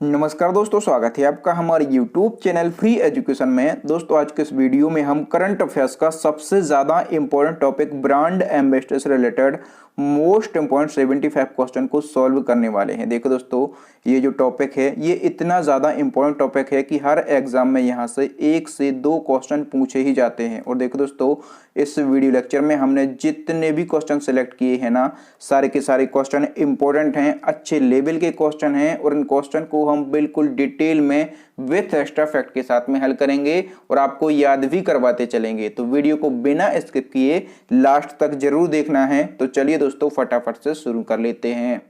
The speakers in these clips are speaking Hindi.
नमस्कार दोस्तों, स्वागत है आपका हमारे YouTube चैनल फ्री एजुकेशन में। दोस्तों आज के इस वीडियो में हम करंट अफेयर्स का सबसे ज़्यादा इंपॉर्टेंट टॉपिक ब्रांड एम्बेसडर से रिलेटेड मोस्ट इंपॉर्टेंट 75 क्वेश्चन को सॉल्व करने वाले हैं। देखो दोस्तों, ये जो टॉपिक है ये इतना ज़्यादा इंपॉर्टेंट टॉपिक है कि हर एग्जाम में यहाँ से 1 से 2 क्वेश्चन पूछे ही जाते हैं। और देखो दोस्तों, इस वीडियो लेक्चर में हमने जितने भी क्वेश्चन सेलेक्ट किए हैं ना, सारे के सारे क्वेश्चन इंपॉर्टेंट हैं, अच्छे लेवल के क्वेश्चन हैं और इन क्वेश्चन को हम बिल्कुल डिटेल में विथ एक्स्ट्रा फैक्ट के साथ में हल करेंगे और आपको याद भी करवाते चलेंगे। तो वीडियो को बिना स्किप किए लास्ट तक जरूर देखना है। तो चलिए दोस्तों, फटाफट से शुरू कर लेते हैं।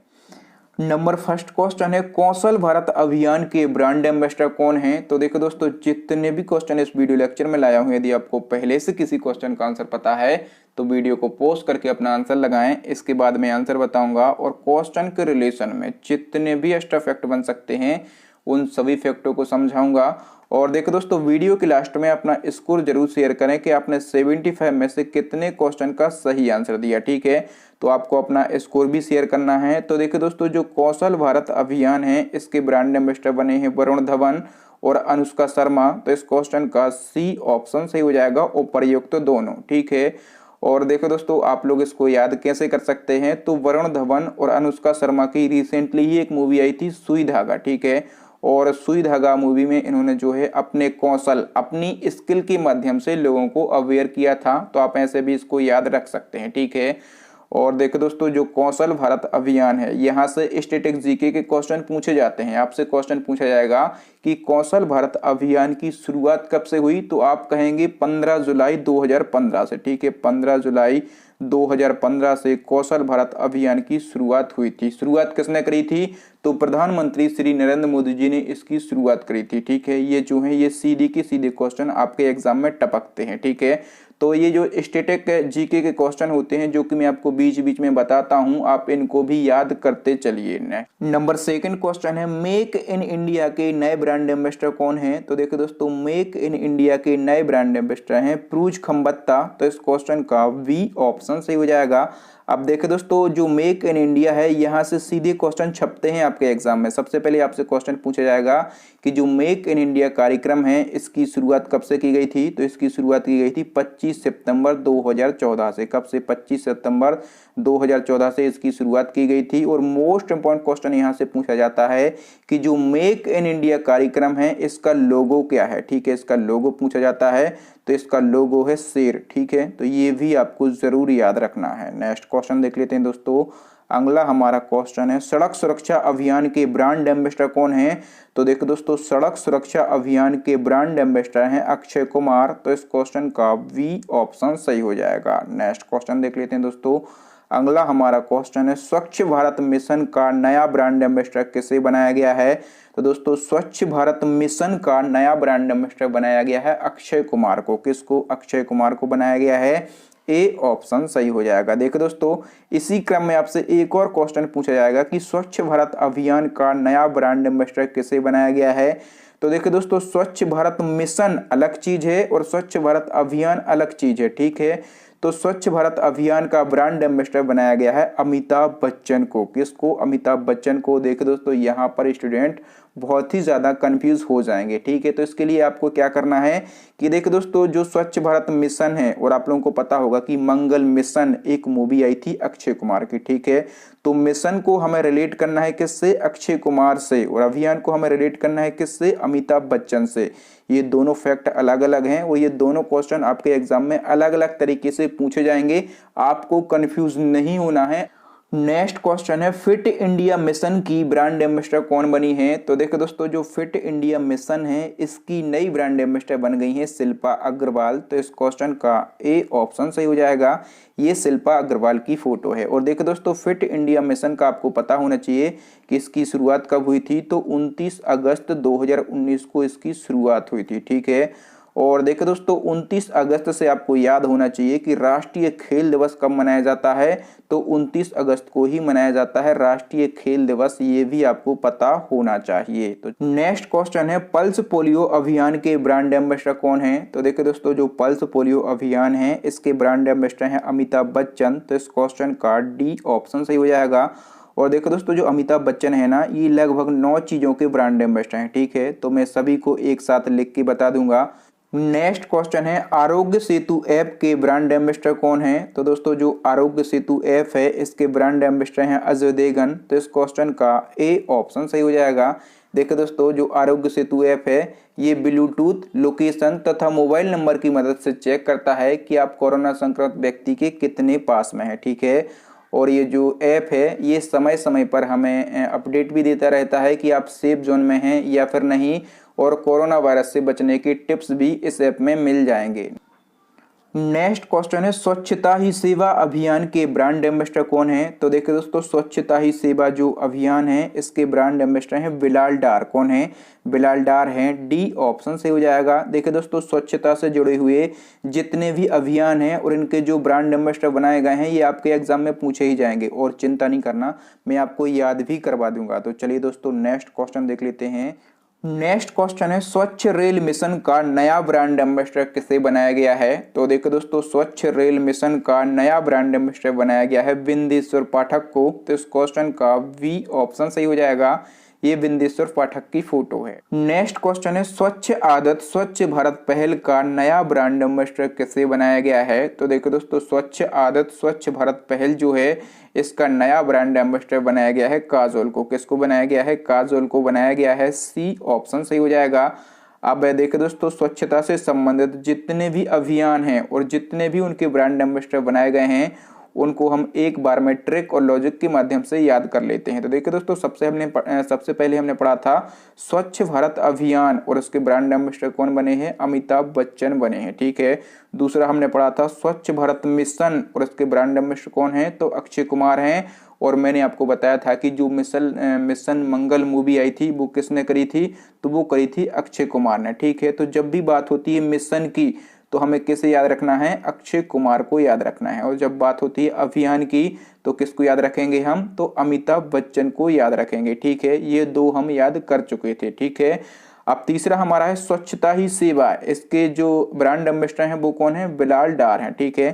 नंबर फर्स्ट क्वेश्चन है, कौशल भारत अभियान के ब्रांड एम्बेसडर कौन है? तो देखो दोस्तों, जितने भी क्वेश्चन इस वीडियो लेक्चर में लाया हूं, यदि आपको पहले से किसी क्वेश्चन का आंसर पता है तो वीडियो को पॉज करके अपना आंसर लगाएं। इसके बाद मैं आंसर बताऊंगा और क्वेश्चन के रिलेशन में जितने भी एक्स्ट्रा फैक्ट बन सकते हैं उन सभी फैक्टों को समझाऊंगा। और देखो दोस्तों, वीडियो के लास्ट में अपना स्कोर जरूर शेयर करें कि आपने 75 में से कितने क्वेश्चन का सही आंसर दिया। ठीक है, तो आपको अपना स्कोर भी शेयर करना है। तो देखो दोस्तों, जो कौशल भारत अभियान है इसके ब्रांड एम्बेसडर बने हैं वरुण धवन और अनुष्का शर्मा। तो इस क्वेश्चन का सी ऑप्शन सही हो जाएगा, उपयुक्त तो दोनों। ठीक है, और देखो दोस्तों, आप लोग इसको याद कैसे कर सकते हैं? तो वरुण धवन और अनुष्का शर्मा की रिसेंटली ही एक मूवी आई थी सुई धागा। ठीक है, और सुई धागा मूवी में इन्होंने जो है अपने कौशल, अपनी स्किल के माध्यम से लोगों को अवेयर किया था। तो आप ऐसे भी इसको याद रख सकते हैं। ठीक है, और देखो दोस्तों, जो कौशल भारत अभियान है यहाँ से स्टैटिक जीके के क्वेश्चन पूछे जाते हैं। आपसे क्वेश्चन पूछा जाएगा कि कौशल भारत अभियान की शुरुआत कब से हुई, तो आप कहेंगे 15 जुलाई 2015 से। ठीक है, 15 जुलाई 2015 से कौशल भारत अभियान की शुरुआत हुई थी। शुरुआत किसने करी थी? तो प्रधानमंत्री श्री नरेंद्र मोदी जी ने इसकी शुरुआत करी थी। ठीक है, ये जो है ये सीधे के सीधे क्वेश्चन आपके एग्जाम में टपकते हैं। ठीक है, तो ये जो स्टैटिक जीके के क्वेश्चन होते हैं जो कि मैं आपको बीच बीच में बताता हूं, आप इनको भी याद करते चलिए। नंबर सेकंड क्वेश्चन है, मेक इन इंडिया के नए ब्रांड एम्बेसडर कौन है? तो देखो दोस्तों, मेक इन इंडिया के नए ब्रांड एम्बेसडर हैं प्रूज खम्बत्ता। तो इस क्वेश्चन का वी ऑप्शन सही हो जाएगा। अब देखो दोस्तों, जो मेक इन इंडिया है यहाँ से सीधे क्वेश्चन छपते हैं आपके एग्जाम में। सबसे पहले आपसे क्वेश्चन पूछा जाएगा कि जो मेक इन इंडिया कार्यक्रम है इसकी शुरुआत कब से की गई थी? तो इसकी शुरुआत की गई थी 25 सितंबर 2014 से। कब से? 25 सितंबर 2014 से इसकी शुरुआत की गई थी। और मोस्ट इंपॉर्टेंट क्वेश्चन यहाँ से पूछा जाता है कि जो मेक इन इंडिया कार्यक्रम है इसका लोगो क्या है? ठीक है, इसका लोगो पूछा जाता है। तो इसका लोगो है शेर। ठीक है, तो ये भी आपको जरूर याद रखना है। नेक्स्ट क्वेश्चन देख लेते हैं दोस्तों। अगला हमारा क्वेश्चन है, सड़क सुरक्षा अभियान के ब्रांड एम्बेसडर कौन है? तो देखो दोस्तों, सड़क सुरक्षा अभियान के ब्रांड एम्बेसडर हैं अक्षय कुमार। तो इस क्वेश्चन का वी ऑप्शन सही हो जाएगा। नेक्स्ट क्वेश्चन देख लेते हैं दोस्तों। अगला हमारा क्वेश्चन है, स्वच्छ भारत मिशन का नया ब्रांड एम्बेसडर किसे बनाया गया है? तो दोस्तों, स्वच्छ भारत मिशन का नया ब्रांड एम्बेसडर बनाया गया है अक्षय कुमार को। किसको? अक्षय कुमार को बनाया गया है। ए ऑप्शन सही हो जाएगा। देखो दोस्तों, इसी क्रम में आपसे एक और क्वेश्चन पूछा जाएगा कि स्वच्छ भारत अभियान का नया ब्रांड एम्बेसडर किसे बनाया गया है? तो देखो दोस्तों, स्वच्छ भारत मिशन अलग चीज है और स्वच्छ भारत अभियान अलग चीज है। ठीक है, तो स्वच्छ भारत अभियान का ब्रांड एम्बेसडर बनाया गया है अमिताभ बच्चन को। किसको? अमिताभ बच्चन को। देखो दोस्तों, यहाँ पर स्टूडेंट बहुत ही ज्यादा कंफ्यूज हो जाएंगे। ठीक है, तो इसके लिए आपको क्या करना है कि देखो दोस्तों, जो स्वच्छ भारत मिशन है, और आप लोगों को पता होगा कि मंगल मिशन एक मूवी आई थी अक्षय कुमार की। ठीक है, तो मिशन को हमें रिलेट करना है किससे? अक्षय कुमार से। और अभियान को हमें रिलेट करना है किससे? अमिताभ बच्चन से। ये दोनों फैक्ट अलग अलग हैं और ये दोनों क्वेश्चन आपके एग्जाम में अलग अलग तरीके से पूछे जाएंगे। आपको कंफ्यूज नहीं होना है। नेक्स्ट क्वेश्चन है, फिट इंडिया मिशन की ब्रांड एम्बेसडर कौन बनी है? तो देखो दोस्तों, जो फिट इंडिया मिशन है इसकी नई ब्रांड एम्बेसडर बन गई है शिल्पा अग्रवाल। तो इस क्वेश्चन का ए ऑप्शन सही हो जाएगा। ये शिल्पा अग्रवाल की फोटो है। और देखो दोस्तों, फिट इंडिया मिशन का आपको पता होना चाहिए कि इसकी शुरुआत कब हुई थी। तो 29 अगस्त 2019 को इसकी शुरुआत हुई थी। ठीक है, और देखो दोस्तों, 29 अगस्त से आपको याद होना चाहिए कि राष्ट्रीय खेल दिवस कब मनाया जाता है। तो 29 अगस्त को ही मनाया जाता है राष्ट्रीय खेल दिवस। ये भी आपको पता होना चाहिए। तो नेक्स्ट क्वेश्चन है, पल्स पोलियो अभियान के ब्रांड एम्बेसडर कौन है? तो देखो दोस्तों, जो पल्स पोलियो अभियान है इसके ब्रांड एम्बेसडर हैं अमिताभ बच्चन। तो इस क्वेश्चन का डी ऑप्शन सही हो जाएगा। और देखो दोस्तों, जो अमिताभ बच्चन है ना, ये लगभग 9 चीज़ों के ब्रांड एम्बेसडर हैं। ठीक है, तो मैं सभी को एक साथ लिख के बता दूंगा। नेक्स्ट क्वेश्चन है, आरोग्य सेतु ऐप के ब्रांड एम्बेसडर कौन है? तो दोस्तों, जो आरोग्य सेतु ऐप है, इसके ब्रांड एम्बेसडर हैं अजय देवगन। तो इस क्वेश्चन का ए ऑप्शन सही हो जाएगा। देखिए दोस्तों, जो आरोग्य सेतु ऐप है, ये ब्लूटूथ, लोकेशन तथा मोबाइल नंबर की मदद से चेक करता है कि आप कोरोना संक्रमित व्यक्ति के कितने पास में है। ठीक है, और ये जो ऐप है, ये समय समय पर हमें अपडेट भी देता रहता है कि आप सेफ जोन में हैं या फिर नहीं, और कोरोना वायरस से बचने के टिप्स भी इस ऐप में मिल जाएंगे। नेक्स्ट क्वेश्चन है, स्वच्छता ही सेवा अभियान के ब्रांड एम्बेसडर कौन है? तो देखिए दोस्तों, स्वच्छता ही सेवा जो अभियान है, इसके ब्रांड एम्बेसडर हैं बिलाल डार। कौन है? बिलाल डार हैं। डी ऑप्शन से हो जाएगा। देखिए दोस्तों, स्वच्छता से जुड़े हुए जितने भी अभियान हैं और इनके जो ब्रांड एम्बेसडर बनाए गए हैं, ये आपके एग्जाम में पूछे ही जाएंगे, और चिंता नहीं करना, मैं आपको याद भी करवा दूंगा। तो चलिए दोस्तों, नेक्स्ट क्वेश्चन देख लेते हैं। नेक्स्ट क्वेश्चन है, स्वच्छ रेल मिशन का नया ब्रांड एम्बेसडर किसे बनाया गया है? तो देखो दोस्तों, स्वच्छ रेल मिशन का नया ब्रांड एम्बेसडर बनाया गया है बिंदेश्वर पाठक को। तो इस क्वेश्चन का वी ऑप्शन सही हो जाएगा। ये बिंदेश्वर पाठक की फोटो है। नेक्स्ट क्वेश्चन है, स्वच्छ आदत स्वच्छ भारत पहल का नया ब्रांड एम्बेसडर किसे बनाया गया है? तो देखो दोस्तों, स्वच्छ आदत स्वच्छ भारत पहल जो है, इसका नया ब्रांड एम्बेसडर बनाया गया है काजोल को। किसको बनाया गया है? काजोल को बनाया गया है। सी ऑप्शन सही हो जाएगा। अब देखो दोस्तों, स्वच्छता से संबंधित जितने भी अभियान हैं और जितने भी उनके ब्रांड एम्बेसडर बनाए गए हैं, उनको हम एक बार में ट्रिक और लॉजिक के माध्यम से याद कर लेते हैं। तो देखिए दोस्तों, सबसे पहले हमने पढ़ा था स्वच्छ भारत अभियान, और उसके ब्रांड एम्बेसडर कौन बने हैं? अमिताभ बच्चन बने हैं। ठीक है, दूसरा हमने पढ़ा था स्वच्छ भारत मिशन, और इसके ब्रांड एम्बेसडर कौन है? तो अक्षय कुमार हैं। और मैंने आपको बताया था कि जो मिशन मंगल मूवी आई थी, वो किसने करी थी? तो वो करी थी अक्षय कुमार ने। ठीक है, तो जब भी बात होती है मिशन की, तो हमें किसे याद रखना है? अक्षय कुमार को याद रखना है। और जब बात होती है अभियान की, तो किसको याद रखेंगे हम? तो अमिताभ बच्चन को याद रखेंगे। ठीक है, ये दो हम याद कर चुके थे। ठीक है, अब तीसरा हमारा है स्वच्छता ही सेवा। इसके जो ब्रांड एम्बेसडर हैं, वो कौन है? बिलाल डार हैं। ठीक है,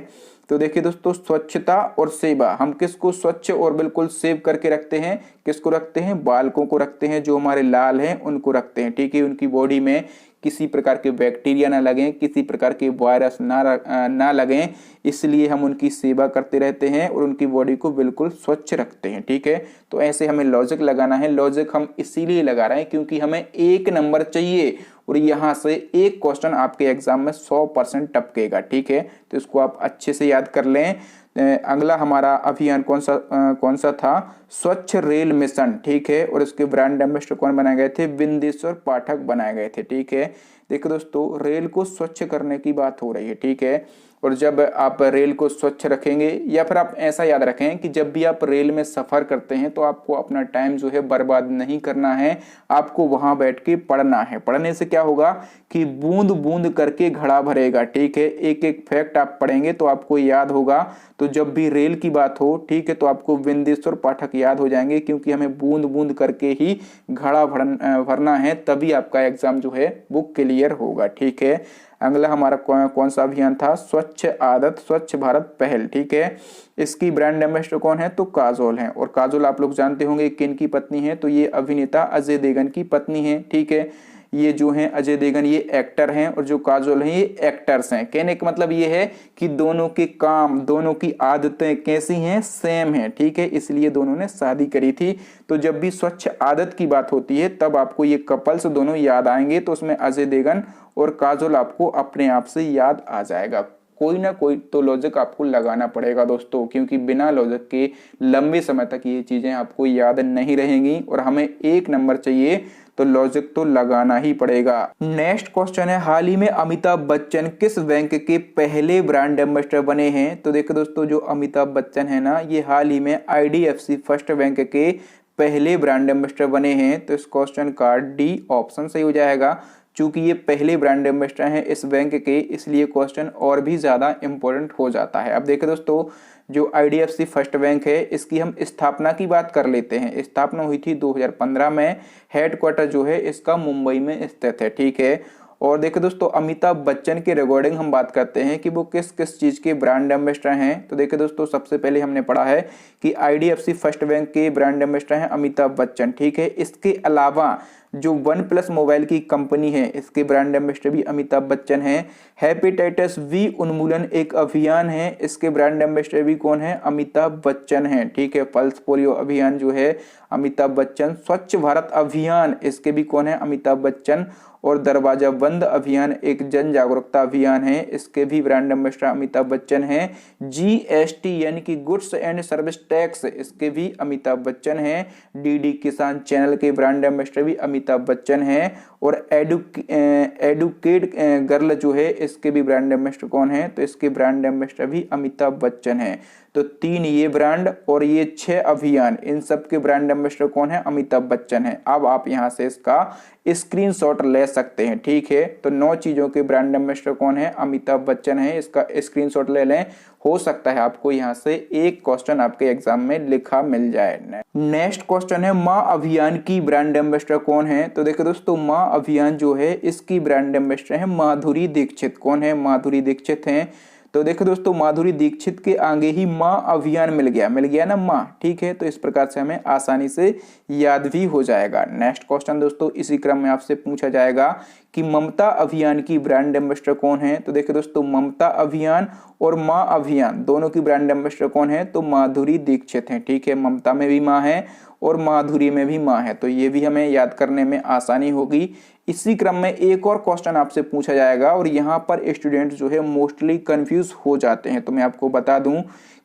तो देखिए दोस्तों, स्वच्छता और सेवा, हम किसको स्वच्छ और बिल्कुल सेव करके रखते हैं? किसको रखते हैं? बालकों को रखते हैं, जो हमारे लाल हैं उनको रखते हैं। ठीक है, उनकी बॉडी में किसी प्रकार के बैक्टीरिया ना लगें, किसी प्रकार के वायरस ना लगें, इसलिए हम उनकी सेवा करते रहते हैं और उनकी बॉडी को बिल्कुल स्वच्छ रखते हैं। ठीक है, तो ऐसे हमें लॉजिक लगाना है। लॉजिक हम इसीलिए लगा रहे हैं क्योंकि हमें 1 नंबर चाहिए, और यहाँ से एक क्वेश्चन आपके एग्जाम में 100% टपकेगा। ठीक है, तो इसको आप अच्छे से याद कर लें। अगला हमारा अभियान कौन सा था? स्वच्छ रेल मिशन। ठीक है, और इसके ब्रांड एम्बेसडर कौन बनाए गए थे? बिंदेश्वर पाठक बनाए गए थे। ठीक है, देखो दोस्तों, रेल को स्वच्छ करने की बात हो रही है। ठीक है, और जब आप रेल को स्वच्छ रखेंगे, या फिर आप ऐसा याद रखें कि जब भी आप रेल में सफर करते हैं, तो आपको अपना टाइम जो है बर्बाद नहीं करना है, आपको वहां बैठ के पढ़ना है। पढ़ने से क्या होगा कि बूंद बूंद करके घड़ा भरेगा। ठीक है, एक एक फैक्ट आप पढ़ेंगे तो आपको याद होगा। तो जब भी रेल की बात हो, ठीक है, तो आपको बिंदेश्वर पाठक याद हो जाएंगे, क्योंकि हमें बूंद बूंद करके ही घड़ा भरना है, तभी आपका एग्जाम जो है वो क्लियर होगा। ठीक है, अगला हमारा कौन सा अभियान था? स्वच्छ आदत स्वच्छ भारत पहल। ठीक है, इसकी ब्रांड एम्बेसडर कौन है? तो काजोल हैं। और काजोल आप लोग जानते होंगे किन की पत्नी है? तो ये अभिनेता अजय देवगन की पत्नी है। ठीक है, ये जो हैं अजय देवगन, ये एक्टर हैं, और जो काजोल हैं, ये एक्टर्स हैं। कहने का मतलब ये है कि दोनों के काम, दोनों की आदतें कैसी हैं? सेम हैं। ठीक है, इसलिए दोनों ने शादी करी थी। तो जब भी स्वच्छ आदत की बात होती है, तब आपको ये कपल्स दोनों याद आएंगे। तो उसमें अजय देवगन और काजोल आपको अपने आप से याद आ जाएगा। कोई ना कोई तो लॉजिक आपको लगाना पड़ेगा दोस्तों, क्योंकि बिना लॉजिक के लंबे समय तक ये चीजें आपको याद नहीं रहेंगी, और हमें 1 नंबर चाहिए, तो लॉजिक तो लगाना ही पड़ेगा। नेक्स्ट क्वेश्चन है, हाल ही में अमिताभ बच्चन किस बैंक के पहले ब्रांड एम्बेसडर बने हैं? तो देखो दोस्तों, जो अमिताभ बच्चन है ना, ये हाल ही में IDFC फर्स्ट बैंक के पहले ब्रांड एम्बेसडर बने हैं। तो इस क्वेश्चन का डी ऑप्शन सही हो जाएगा। चूंकि ये पहले ब्रांड एम्बेसडर हैं इस बैंक के, इसलिए क्वेश्चन और भी ज्यादा इंपॉर्टेंट हो जाता है। अब देखिए दोस्तों, जो IDFC फर्स्ट बैंक है, इसकी हम स्थापना की बात कर लेते हैं। स्थापना हुई थी 2015 में। हेडक्वार्टर जो है इसका मुंबई में स्थित है। ठीक है, और देखो दोस्तों अमिताभ बच्चन के रिगार्डिंग हम बात करते हैं कि वो किस किस चीज के ब्रांड एम्बेसडर हैं। तो देखो दोस्तों सबसे पहले हमने पढ़ा है कि आईडीएफसी फर्स्ट बैंक के ब्रांड एम्बेसडर हैं अमिताभ बच्चन, ठीक है। इसके अलावा जो वन प्लस मोबाइल की कंपनी है इसके ब्रांड एम्बेसडर भी अमिताभ बच्चन हैं। हेपेटाइटिस वी उन्मूलन एक अभियान है, इसके ब्रांड एम्बेसडर भी कौन है? अमिताभ बच्चन हैं, ठीक है। पल्स पोलियो अभियान जो है अमिताभ बच्चन। स्वच्छ भारत अभियान इसके भी कौन है? अमिताभ बच्चन। और दरवाजा बंद अभियान एक जन जागरूकता अभियान है, इसके भी ब्रांड एम्बेसडर अमिताभ बच्चन हैं। जीएसटी यानी कि गुड्स एंड सर्विस टैक्स इसके भी अमिताभ बच्चन हैं। डीडी किसान चैनल के ब्रांड एम्बेसडर भी अमिताभ बच्चन हैं। और एडुकेट गर्ल जो है इसके भी ब्रांड एम्बेसडर कौन है? तो इसके ब्रांड एम्बेसडर भी अमिताभ बच्चन हैं। तो 3 ये ब्रांड और ये 6 अभियान, इन सब के ब्रांड एम्बेसडर कौन है? अमिताभ बच्चन है। अब आप यहां से इसका स्क्रीनशॉट ले सकते हैं, ठीक है। तो 9 चीजों के ब्रांड एम्बेसडर कौन है? अमिताभ बच्चन है। इसका स्क्रीनशॉट ले लें, हो सकता है आपको यहां से एक क्वेश्चन आपके एग्जाम में लिखा मिल जाए। नेक्स्ट क्वेश्चन है माँ अभियान की ब्रांड एम्बेसडर कौन है? तो देखो दोस्तों माँ अभियान जो है इसकी ब्रांड एम्बेसडर है माधुरी दीक्षित। कौन है? माधुरी दीक्षित हैं। तो देखो दोस्तों माधुरी दीक्षित के आगे ही माँ अभियान मिल गया ना माँ, ठीक है। तो इस प्रकार से हमें आसानी से याद भी हो जाएगा। नेक्स्ट क्वेश्चन दोस्तों इसी क्रम में आपसे पूछा जाएगा कि ममता अभियान की ब्रांड एम्बेसडर कौन है? तो देखो दोस्तों ममता अभियान और माँ अभियान दोनों की ब्रांड एम्बेसडर कौन है? तो माधुरी दीक्षित हैं, ठीक है। ममता में भी माँ है और माधुरी में भी माँ है, तो ये भी हमें याद करने में आसानी होगी। इसी क्रम में एक और क्वेश्चन आपसे पूछा जाएगा और यहाँ पर स्टूडेंट जो है मोस्टली कंफ्यूज हो जाते हैं। तो मैं आपको बता दूं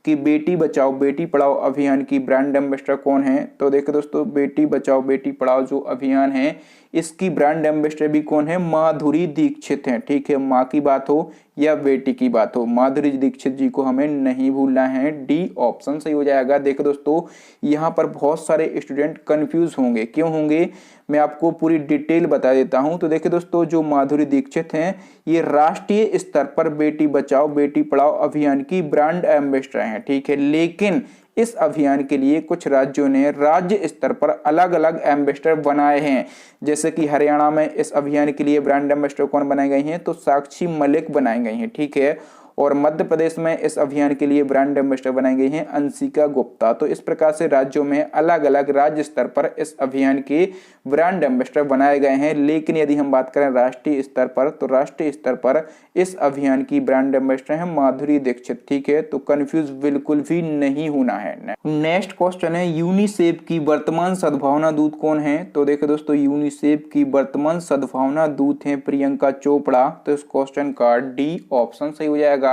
कि बेटी बचाओ बेटी पढ़ाओ अभियान की ब्रांड एम्बेसडर कौन है? तो देखो दोस्तों बेटी बचाओ बेटी पढ़ाओ जो अभियान है इसकी ब्रांड एम्बेसडर भी कौन है? माधुरी दीक्षित हैं, ठीक है। माँ की बात हो या बेटी की बात हो, माधुरी दीक्षित जी को हमें नहीं भूलना है। डी ऑप्शन सही हो जाएगा। देखो दोस्तों यहाँ पर बहुत सारे स्टूडेंट कंफ्यूज होंगे, क्यों होंगे? मैं आपको पूरी डिटेल बता देता हूं। तो देखिए दोस्तों जो माधुरी दीक्षित हैं ये राष्ट्रीय स्तर पर बेटी बचाओ बेटी पढ़ाओ अभियान की ब्रांड एम्बेसडर हैं, ठीक है। लेकिन इस अभियान के लिए कुछ राज्यों ने राज्य स्तर पर अलग अलग एम्बेसडर बनाए हैं। जैसे कि हरियाणा में इस अभियान के लिए ब्रांड एम्बेसडर कौन बनाए गए हैं? तो साक्षी मलिक बनाई गई हैं, ठीक है। और मध्य प्रदेश में इस अभियान के लिए ब्रांड एम्बेसडर बनाई गई हैं अंशिका गुप्ता। तो इस प्रकार से राज्यों में अलग अलग राज्य स्तर पर इस अभियान के ब्रांड एम्बेसडर बनाए गए हैं। लेकिन यदि हम बात करें राष्ट्रीय स्तर पर, तो राष्ट्रीय स्तर पर इस अभियान की ब्रांड एम्बेसडर है माधुरी दीक्षित, ठीक है। तो कंफ्यूज बिल्कुल भी नहीं होना है। नेक्स्ट क्वेश्चन है यूनिसेफ की वर्तमान सद्भावना दूत कौन है? तो देखो दोस्तों यूनिसेफ की वर्तमान सद्भावना दूत है प्रियंका चोपड़ा। तो इस क्वेश्चन का डी ऑप्शन सही हो जाएगा।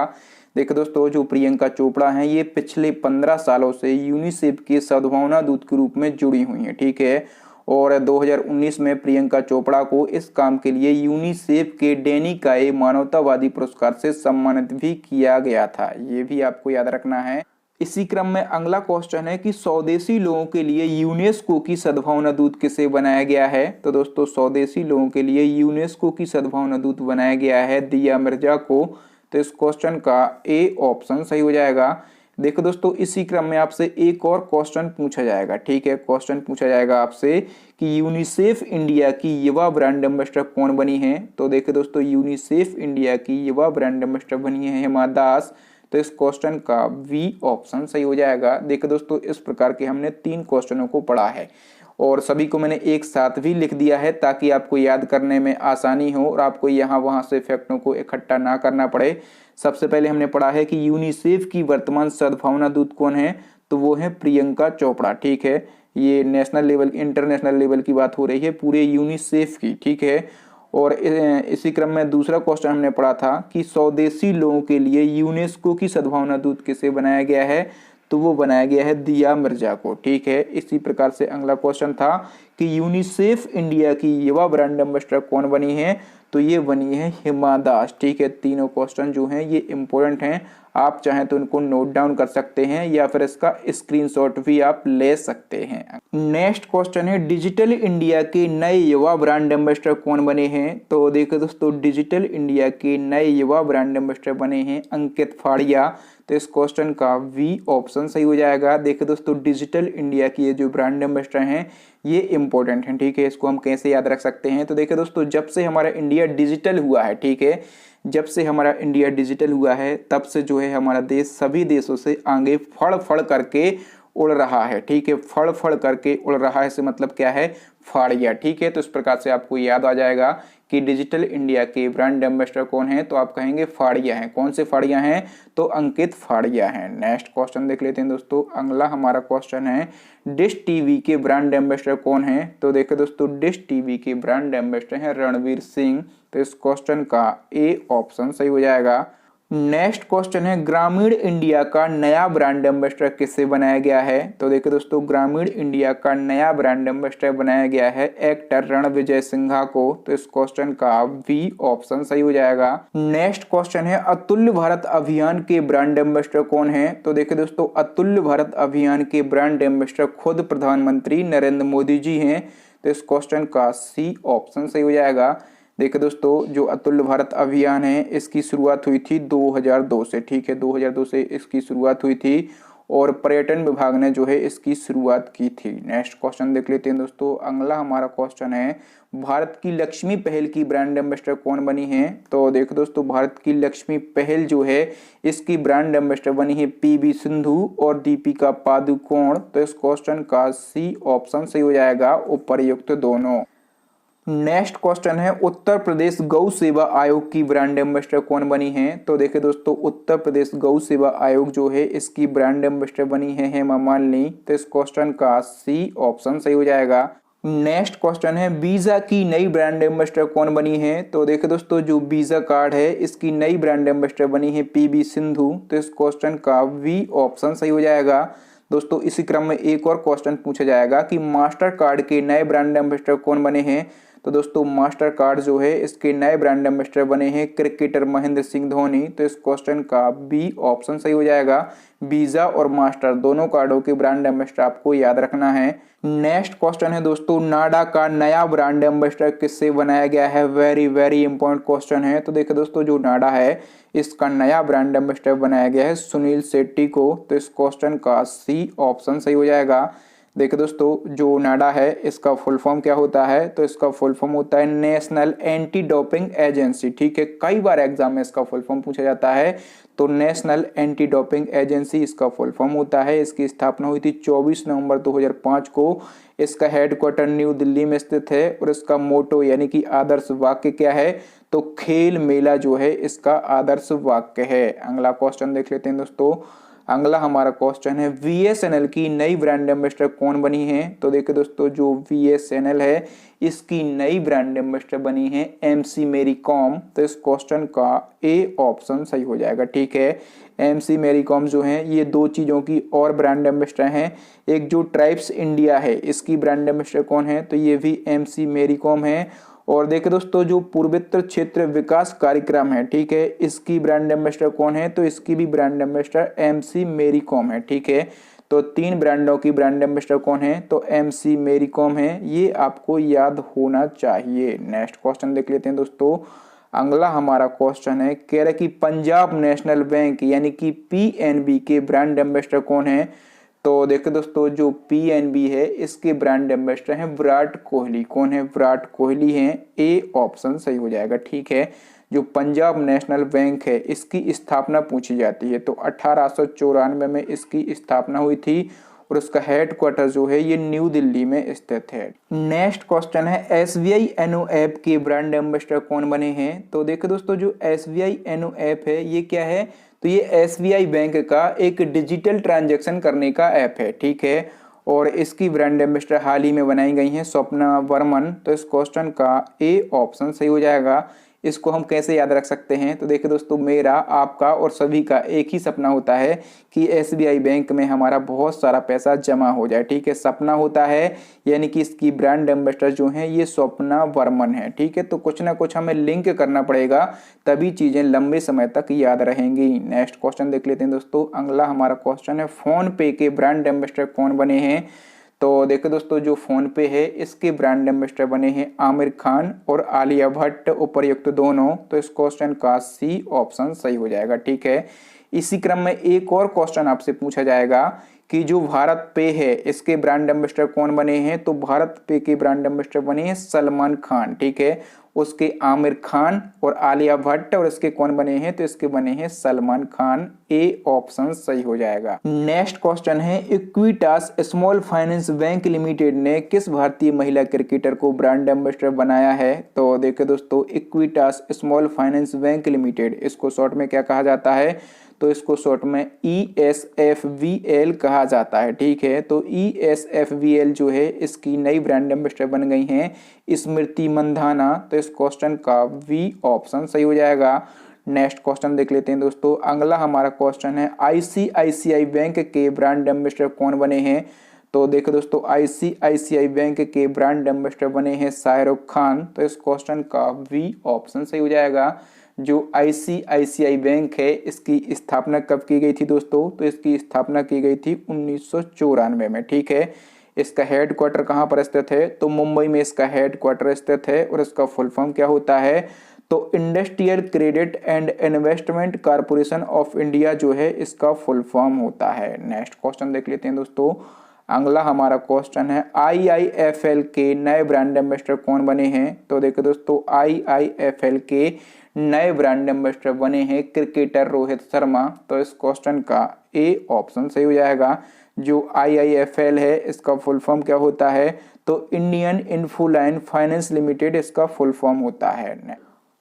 देखो दोस्तों जो प्रियंका चोपड़ा हैं ये पिछले 15 सालों से यूनिसेफ के सद्भावना दूत के रूप में जुड़ी हुई हैं, ठीक है। और 2019 में प्रियंका चोपड़ा को इस काम के लिए यूनिसेफ के डेनिकाए मानवतावादी पुरस्कार से सम्मानित भी किया गया था, ये भी आपको याद रखना है। इसी क्रम में अगला क्वेश्चन है कि स्वदेशी लोगों के लिए यूनेस्को की सद्भावना दूत किसे बनाया गया है? तो दोस्तों स्वदेशी लोगों के लिए यूनेस्को की सद्भावना दूत बनाया गया है दिया मिर्जा को। तो इस क्वेश्चन का ए ऑप्शन सही हो जाएगा। देखो दोस्तों इसी क्रम में आपसे एक और क्वेश्चन पूछा जाएगा, ठीक है। क्वेश्चन पूछा जाएगा आपसे कि यूनिसेफ इंडिया की युवा ब्रांड एम्बेसडर कौन बनी है? तो देखो दोस्तों यूनिसेफ इंडिया की युवा ब्रांड एम्बेसडर बनी है हेमा दास। तो इस क्वेश्चन का वी ऑप्शन सही हो जाएगा। देखो दोस्तों इस प्रकार के हमने 3 क्वेश्चनों को पढ़ा है और सभी को मैंने एक साथ भी लिख दिया है ताकि आपको याद करने में आसानी हो और आपको यहाँ वहाँ से फैक्टों को इकट्ठा ना करना पड़े। सबसे पहले हमने पढ़ा है कि यूनिसेफ की वर्तमान सद्भावना दूत कौन है? तो वो है प्रियंका चोपड़ा, ठीक है। ये नेशनल लेवल इंटरनेशनल लेवल की बात हो रही है पूरे यूनिसेफ की, ठीक है। और इसी क्रम में दूसरा क्वेश्चन हमने पढ़ा था कि स्वदेशी लोगों के लिए यूनेस्को की सद्भावना दूत किसे बनाया गया है? तो वो बनाया गया है दिया मिर्जा को, ठीक है। इसी प्रकार से अगला क्वेश्चन था कि यूनिसेफ इंडिया की युवा ब्रांड एम्बेसडर कौन बनी है? तो ये बनी है हिमा दास, ठीक है। तीनों क्वेश्चन जो हैं ये इंपॉर्टेंट हैं, आप चाहें तो इनको नोट डाउन कर सकते हैं या फिर इसका स्क्रीनशॉट भी आप ले सकते हैं। नेक्स्ट क्वेश्चन है डिजिटल इंडिया के नए युवा ब्रांड एम्बेसडर कौन बने हैं? तो देखो दोस्तों, डिजिटल इंडिया के नए युवा ब्रांड एम्बेसडर बने हैं अंकित फाड़िया। तो इस क्वेश्चन का वी ऑप्शन सही हो जाएगा। देखो दोस्तों, डिजिटल इंडिया की ये जो ब्रांड एम्बेसडर हैं ये इंपॉर्टेंट हैं, ठीक है। इसको हम कैसे याद रख सकते हैं? तो देखो दोस्तों, जब से हमारा इंडिया डिजिटल हुआ है, ठीक है, जब से हमारा इंडिया डिजिटल हुआ है तब से जो है हमारा देश सभी देशों से आगे फड़ फड़ करके उड़ रहा है, ठीक है। फड़ फड़ करके उड़ रहा है से मतलब क्या है? फाड़िया, ठीक है। तो इस प्रकार से आपको याद आ जाएगा कि डिजिटल इंडिया के ब्रांड एम्बेसडर कौन है, तो आप कहेंगे फाड़िया हैं। कौन से फाड़िया हैं? तो अंकित फाड़िया हैं। नेक्स्ट क्वेश्चन देख लेते हैं दोस्तों। अगला हमारा क्वेश्चन है डिश टीवी के ब्रांड एम्बेसडर कौन है? तो देखो दोस्तों, डिश टीवी के ब्रांड एम्बेसडर हैं रणवीर सिंह। तो इस क्वेश्चन का ए ऑप्शन सही हो जाएगा। नेक्स्ट क्वेश्चन है ग्रामीण इंडिया का नया ब्रांड एम्बेसडर किससे बनाया गया है? तो देखिए दोस्तों, ग्रामीण इंडिया का नया ब्रांड एम्बेसडर बनाया गया है एक्टर रणविजय सिन्हा को। तो इस क्वेश्चन का बी ऑप्शन सही हो जाएगा। नेक्स्ट क्वेश्चन है अतुल्य भारत अभियान के ब्रांड एम्बेसडर कौन है? तो देखिए दोस्तों, अतुल्य भारत अभियान के ब्रांड एम्बेसडर खुद प्रधानमंत्री नरेंद्र मोदी जी हैं। तो इस क्वेश्चन का सी ऑप्शन सही हो जाएगा। देखिए दोस्तों, जो अतुल्य भारत अभियान है इसकी शुरुआत हुई थी 2002 से, ठीक है। 2002 से इसकी शुरुआत हुई थी और पर्यटन विभाग ने जो है इसकी शुरुआत की थी। नेक्स्ट क्वेश्चन देख लेते हैं दोस्तों। अगला हमारा क्वेश्चन है भारत की लक्ष्मी पहल की ब्रांड एम्बेसडर कौन बनी है? तो देखो दोस्तों, भारत की लक्ष्मी पहल जो है इसकी ब्रांड एम्बेसडर बनी है पीवी सिंधु और दीपिका पादुकोण। तो इस क्वेश्चन का सी ऑप्शन सही हो जाएगा, उपर्युक्त दोनों। नेक्स्ट क्वेश्चन है उत्तर प्रदेश गौ सेवा आयोग की ब्रांड एम्बेसडर कौन बनी है? तो देखिए दोस्तों, उत्तर प्रदेश गौ सेवा आयोग जो है इसकी ब्रांड एम्बेसडर बनी है हेमा मालिनी। तो इस क्वेश्चन का सी ऑप्शन सही हो जाएगा। नेक्स्ट क्वेश्चन है वीजा की नई ब्रांड एम्बेसडर कौन बनी है? तो देखिए दोस्तों, जो वीजा कार्ड है इसकी नई ब्रांड एम्बेसडर बनी है पीवी सिंधु। तो इस क्वेश्चन का वी ऑप्शन सही हो जाएगा। दोस्तों, इसी क्रम में एक और क्वेश्चन पूछा जाएगा कि मास्टर कार्ड के नए ब्रांड एम्बेसडर कौन बने हैं? तो दोस्तों, मास्टर कार्ड जो है इसके नए ब्रांड एम्बेसडर बने हैं क्रिकेटर महेंद्र सिंह धोनी। तो इस क्वेश्चन का बी ऑप्शन सही हो जाएगा। वीजा और मास्टर दोनों कार्डों के ब्रांड एम्बेसडर आपको याद रखना है। नेक्स्ट क्वेश्चन है दोस्तों नाडा का नया ब्रांड एम्बेसडर किससे बनाया गया है? वेरी वेरी इंपॉर्टेंट क्वेश्चन है। तो देखिए दोस्तों, जो नाडा है इसका नया ब्रांड एम्बेसडर बनाया गया है सुनील शेट्टी को। तो इस क्वेश्चन का सी ऑप्शन सही हो जाएगा। देखिए दोस्तों, जो नाडा है इसका फुल फॉर्म क्या होता है? तो इसका फुल फॉर्म होता है नेशनल एंटी डोपिंग एजेंसी, ठीक है। कई बार एग्जाम में इसका फुल फॉर्म पूछा जाता है। तो नेशनल एंटी डोपिंग एजेंसी इसका फुल फॉर्म होता है। इसकी स्थापना हुई थी 24 नवंबर 2005 को। इसका हेडक्वार्टर न्यू दिल्ली में स्थित है और इसका मोटो यानी कि आदर्श वाक्य क्या है? तो खेल मेला जो है इसका आदर्श वाक्य है। अगला क्वेश्चन देख लेते हैं दोस्तों। अगला हमारा क्वेश्चन है VSNL की नई ब्रांड एम्बेसडर कौन बनी है? तो देखिए दोस्तों, जो VSNL है इसकी नई ब्रांड एम्बेसडर बनी है MC मेरी कॉम। तो इस क्वेश्चन का ए ऑप्शन सही हो जाएगा, ठीक है। MC मेरी कॉम जो है ये दो चीज़ों की और ब्रांड एम्बेसडर हैं। एक जो ट्राइब्स इंडिया है इसकी ब्रांड एम्बेसडर कौन है? तो ये भी MC मेरी कॉम है। और देखिए दोस्तों, जो पूर्वोत्तर क्षेत्र विकास कार्यक्रम है, ठीक है, इसकी ब्रांड एम्बेसडर कौन है? तो इसकी भी ब्रांड एम्बेसडर MC मेरी कॉम है, ठीक है। तो तीन ब्रांडों की ब्रांड एम्बेसडर कौन है? तो MC मेरी कॉम है। ये आपको याद होना चाहिए। नेक्स्ट क्वेश्चन देख लेते हैं दोस्तों। अगला हमारा क्वेश्चन है कह रहा कि पंजाब नेशनल बैंक यानी कि PNB के ब्रांड एम्बेसडर कौन है? तो देखो दोस्तों, जो PNB है इसके ब्रांड एम्बेसडर हैं विराट कोहली। कौन है? विराट कोहली हैं। ए ऑप्शन सही हो जाएगा, ठीक है। जो पंजाब नेशनल बैंक है इसकी स्थापना पूछी जाती है तो 1894 में इसकी स्थापना हुई थी और उसका हेडक्वार्टर जो है ये न्यू दिल्ली में स्थित है। नेक्स्ट क्वेश्चन है SBI NO ऐप के ब्रांड एम्बेसडर कौन बने हैं? तो देखो दोस्तों, जो SBI NO ऐप है ये क्या है? तो ये SBI बैंक का एक डिजिटल ट्रांजैक्शन करने का ऐप है, ठीक है। और इसकी ब्रांड एम्बेसडर हाल ही में बनाई गई हैं स्वप्ना बर्मन। तो इस क्वेश्चन का ए ऑप्शन सही हो जाएगा। इसको हम कैसे याद रख सकते हैं? तो देखिए दोस्तों, मेरा, आपका और सभी का एक ही सपना होता है कि SBI बैंक में हमारा बहुत सारा पैसा जमा हो जाए, ठीक है। सपना होता है यानी कि इसकी ब्रांड एम्बेसडर जो हैं ये स्वप्ना बर्मन है, ठीक है। तो कुछ ना कुछ हमें लिंक करना पड़ेगा तभी चीजें लंबे समय तक याद रहेंगी। नेक्स्ट क्वेश्चन देख लेते हैं दोस्तों। अगला हमारा क्वेश्चन है फोन पे के ब्रांड एम्बेसडर कौन बने हैं? तो देखो दोस्तों, जो फोन पे है इसके ब्रांड एम्बेसडर बने हैं आमिर खान और आलिया भट्ट, उपर्युक्त दोनों। तो इस क्वेश्चन का सी ऑप्शन सही हो जाएगा। ठीक है, इसी क्रम में एक और क्वेश्चन आपसे पूछा जाएगा कि जो भारत पे है इसके ब्रांड एम्बेसडर कौन बने हैं। तो भारत पे के ब्रांड एम्बेसडर बने हैं सलमान खान। ठीक है, उसके आमिर खान और आलिया भट्ट, और इसके कौन बने हैं, तो इसके बने हैं सलमान खान। ए ऑप्शन सही हो जाएगा। नेक्स्ट क्वेश्चन है, Equitas small finance bank limited ने किस भारतीय महिला क्रिकेटर को ब्रांड एम्बेसडर बनाया है। तो देखिए दोस्तों, Equitas small finance bank limited, इसको शॉर्ट में क्या कहा जाता है, तो इसको शॉर्ट में ESFVL कहा जाता है। ठीक है, तो ESFVL जो है इसकी नई ब्रांड एम्बेसडर बन गई हैं स्मृति मंधाना। तो इस क्वेश्चन का V ऑप्शन सही हो जाएगा। नेक्स्ट क्वेश्चन देख लेते हैं दोस्तों। अगला हमारा क्वेश्चन है, ICICI बैंक के ब्रांड एम्बेसडर कौन बने हैं। तो देखो दोस्तों, ICICI बैंक के ब्रांड एम्बेसडर बने हैं शाहरुख खान। तो इस क्वेश्चन का V ऑप्शन सही हो जाएगा। जो ICICI बैंक है इसकी स्थापना कब की गई थी दोस्तों, तो इसकी स्थापना की गई थी 1994 में। ठीक है, इसका हेडक्वार्टर कहाँ पर स्थित है, तो मुंबई में इसका हेडक्वार्टर स्थित है। और इसका फुल फॉर्म क्या होता है, तो industrial credit and investment corporation of India जो है इसका फुल फॉर्म होता है। नेक्स्ट क्वेश्चन देख लेते हैं दोस्तों। अगला हमारा क्वेश्चन है, IIFL के नए ब्रांड एम्बेसडर कौन बने हैं। तो देखो दोस्तों, IIFL के नए ब्रांड एम्बेसडर बने हैं क्रिकेटर रोहित शर्मा। तो इस क्वेश्चन का A ऑप्शन सही हो जाएगा। जो IIFL है इसका फुल फॉर्म क्या होता है, तो इंडियन इन्फोलाइन फाइनेंस लिमिटेड इसका फुल फॉर्म होता है।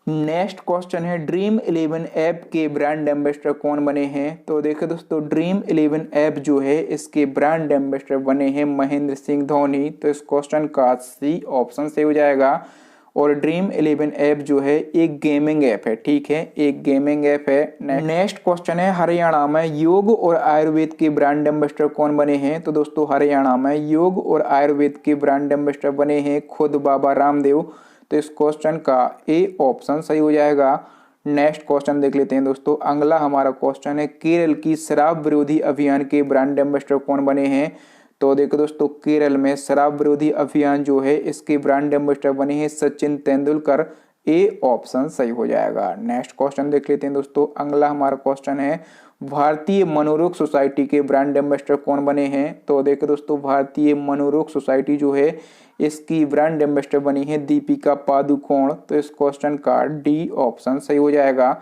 नेक्स्ट क्वेश्चन है, ड्रीम 11 ऐप के ब्रांड एम्बेसडर कौन बने हैं। तो देखो दोस्तों, ड्रीम 11 ऐप जो है इसके ब्रांड एम्बेसडर बने हैं महेंद्र सिंह धोनी। तो इस क्वेश्चन का C ऑप्शन सही हो जाएगा। और ड्रीम 11 ऐप जो है एक गेमिंग ऐप है। ठीक है, एक गेमिंग ऐप है। नेक्स्ट क्वेश्चन है, हरियाणा में योग और आयुर्वेद के ब्रांड एम्बेसडर कौन बने हैं। तो दोस्तों, हरियाणा में योग और आयुर्वेद के ब्रांड एम्बेसडर बने हैं खुद बाबा रामदेव। तो इस क्वेश्चन का A ऑप्शन सही हो जाएगा। नेक्स्ट क्वेश्चन देख लेते हैं दोस्तों। अगला हमारा क्वेश्चन है, केरल की शराब विरोधी अभियान के ब्रांड एम्बेसडर कौन बने हैं। तो देखो दोस्तों, केरल में शराब विरोधी अभियान जो है इसके ब्रांड एम्बेसडर बने हैं सचिन तेंदुलकर। A ऑप्शन सही हो जाएगा। नेक्स्ट क्वेश्चन देख लेते हैं दोस्तों। अगला हमारा क्वेश्चन है, भारतीय मनोरोग सोसाइटी के ब्रांड एम्बेसडर कौन बने हैं। तो देखो दोस्तों, भारतीय मनोरोग सोसाइटी जो है इसकी ब्रांड एम्बेसडर बनी है दीपिका पादुकोण। तो इस क्वेश्चन का D ऑप्शन सही हो जाएगा।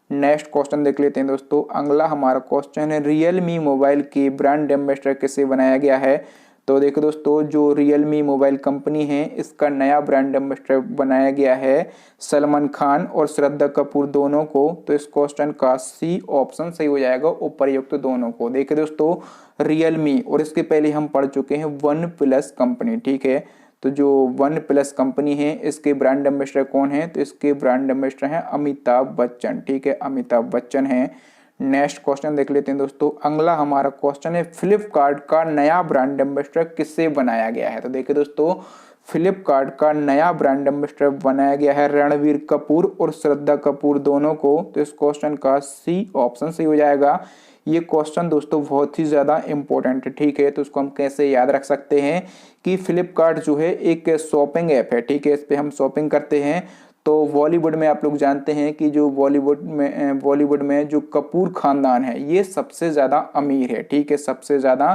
नेक्स्ट क्वेश्चन देख लेते हैं दोस्तों। अगला हमारा क्वेश्चन है, रियलमी मोबाइल के ब्रांड एम्बेसडर किसे बनाया गया है। तो देखो दोस्तों, जो रियलमी मोबाइल कंपनी है इसका नया ब्रांड एम्बेसडर बनाया गया है सलमान खान और श्रद्धा कपूर दोनों को। तो इस क्वेश्चन का C ऑप्शन सही हो जाएगा, उपर्युक्त दोनों को। देखिए दोस्तों, रियलमी और इसके पहले हम पढ़ चुके हैं वन प्लस कंपनी। ठीक है, तो जो वन प्लस कंपनी है इसके ब्रांड एम्बेसडर कौन है, तो इसके ब्रांड एम्बेसडर हैं अमिताभ बच्चन। ठीक है, अमिताभ बच्चन हैं। नेक्स्ट क्वेश्चन देख लेते हैं दोस्तों। अगला हमारा क्वेश्चन है, फ्लिपकार्ट का नया ब्रांड एम्बेसडर किससे बनाया गया है। तो देखिए दोस्तों, फ्लिपकार्ट का नया ब्रांड एम्बेसडर बनाया गया है रणवीर कपूर और श्रद्धा कपूर दोनों को। तो इस क्वेश्चन का C ऑप्शन सही हो जाएगा। ये क्वेश्चन दोस्तों बहुत ही ज़्यादा इंपॉर्टेंट है। ठीक है, तो उसको हम कैसे याद रख सकते हैं कि फ्लिपकार्ट जो है एक शॉपिंग ऐप है। ठीक है, इस पर हम शॉपिंग करते हैं। तो बॉलीवुड में आप लोग जानते हैं कि जो बॉलीवुड में जो कपूर खानदान है ये सबसे ज़्यादा अमीर है। ठीक है, सबसे ज़्यादा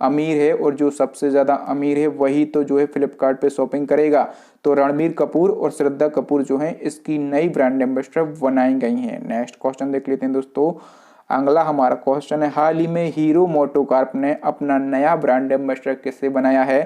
अमीर है, और जो सबसे ज़्यादा अमीर है वही तो जो है फ्लिपकार्ट पे शॉपिंग करेगा। तो रणबीर कपूर और श्रद्धा कपूर जो है इसकी नई ब्रांड एम्बेसडर बनाई गई हैं। नेक्स्ट क्वेश्चन देख लेते हैं दोस्तों। अगला हमारा क्वेश्चन है, हाल ही में हीरो मोटोकॉर्प ने अपना नया ब्रांड एम्बेसडर किससे बनाया है।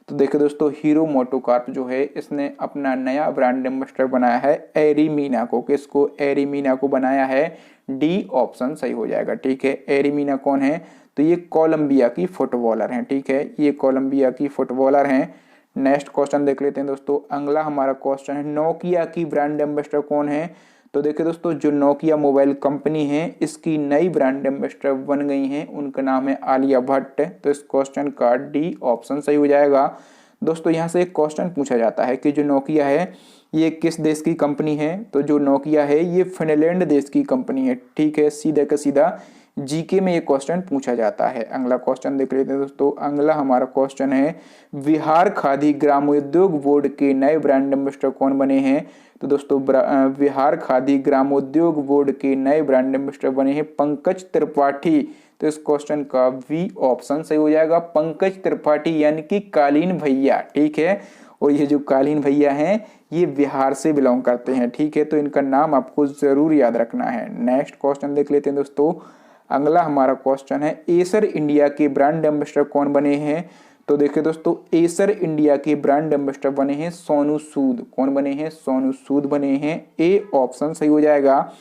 तो देखिए दोस्तों, हीरो मोटोकॉर्प जो है इसने अपना नया ब्रांड एम्बेसडर बनाया है एरी मीना को। किसको, एरी मीना को बनाया है। D ऑप्शन सही हो जाएगा। ठीक है, एरी मीना कौन है, तो ये कोलंबिया की फुटबॉलर हैं। ठीक है, ये कोलंबिया की फुटबॉलर हैं। नेक्स्ट क्वेश्चन देख लेते हैं दोस्तों। अगला हमारा क्वेश्चन है, नोकिया की ब्रांड एम्बेसडर कौन है। तो देखिए दोस्तों, जो नोकिया मोबाइल कंपनी है इसकी नई ब्रांड एम्बेसडर बन गई हैं, उनका नाम है आलिया भट्ट। तो इस क्वेश्चन का D ऑप्शन सही हो जाएगा। दोस्तों, यहाँ से एक क्वेश्चन पूछा जाता है कि जो नोकिया है ये किस देश की कंपनी है। तो जो नोकिया है ये फिनलैंड देश की कंपनी है। ठीक है, सीधा का सीधा जीके में ये क्वेश्चन पूछा जाता है। अगला क्वेश्चन देख लेते हैं दोस्तों। अगला हमारा क्वेश्चन है बिहार खादी ग्रामोद्योग बोर्ड के नए ब्रांड एम्बेसडर कौन बने हैं? तो दोस्तों बिहार खादी ग्रामोद्योग बोर्ड के नए ब्रांड एम्बेसडर बने हैं पंकज त्रिपाठी। तो इस क्वेश्चन का बी ऑप्शन सही हो जाएगा, पंकज त्रिपाठी यानी कि कालीन भैया। ठीक है, और ये जो कालीन भैया हैं ये बिहार से बिलोंग करते हैं। ठीक है, तो इनका नाम आपको जरूर याद रखना है। नेक्स्ट क्वेश्चन देख लेते हैं दोस्तों। अगला हमारा क्वेश्चन है एसर इंडिया के ब्रांड एम्बेसडर कौन बने हैं? तो देखिए दोस्तों, एसर इंडिया के ब्रांड एम्बेसडर बने हैं सोनू सूद। कौन बने हैं? सोनू सूद बने हैं। ए ऑप्शन सही हो जाएगा।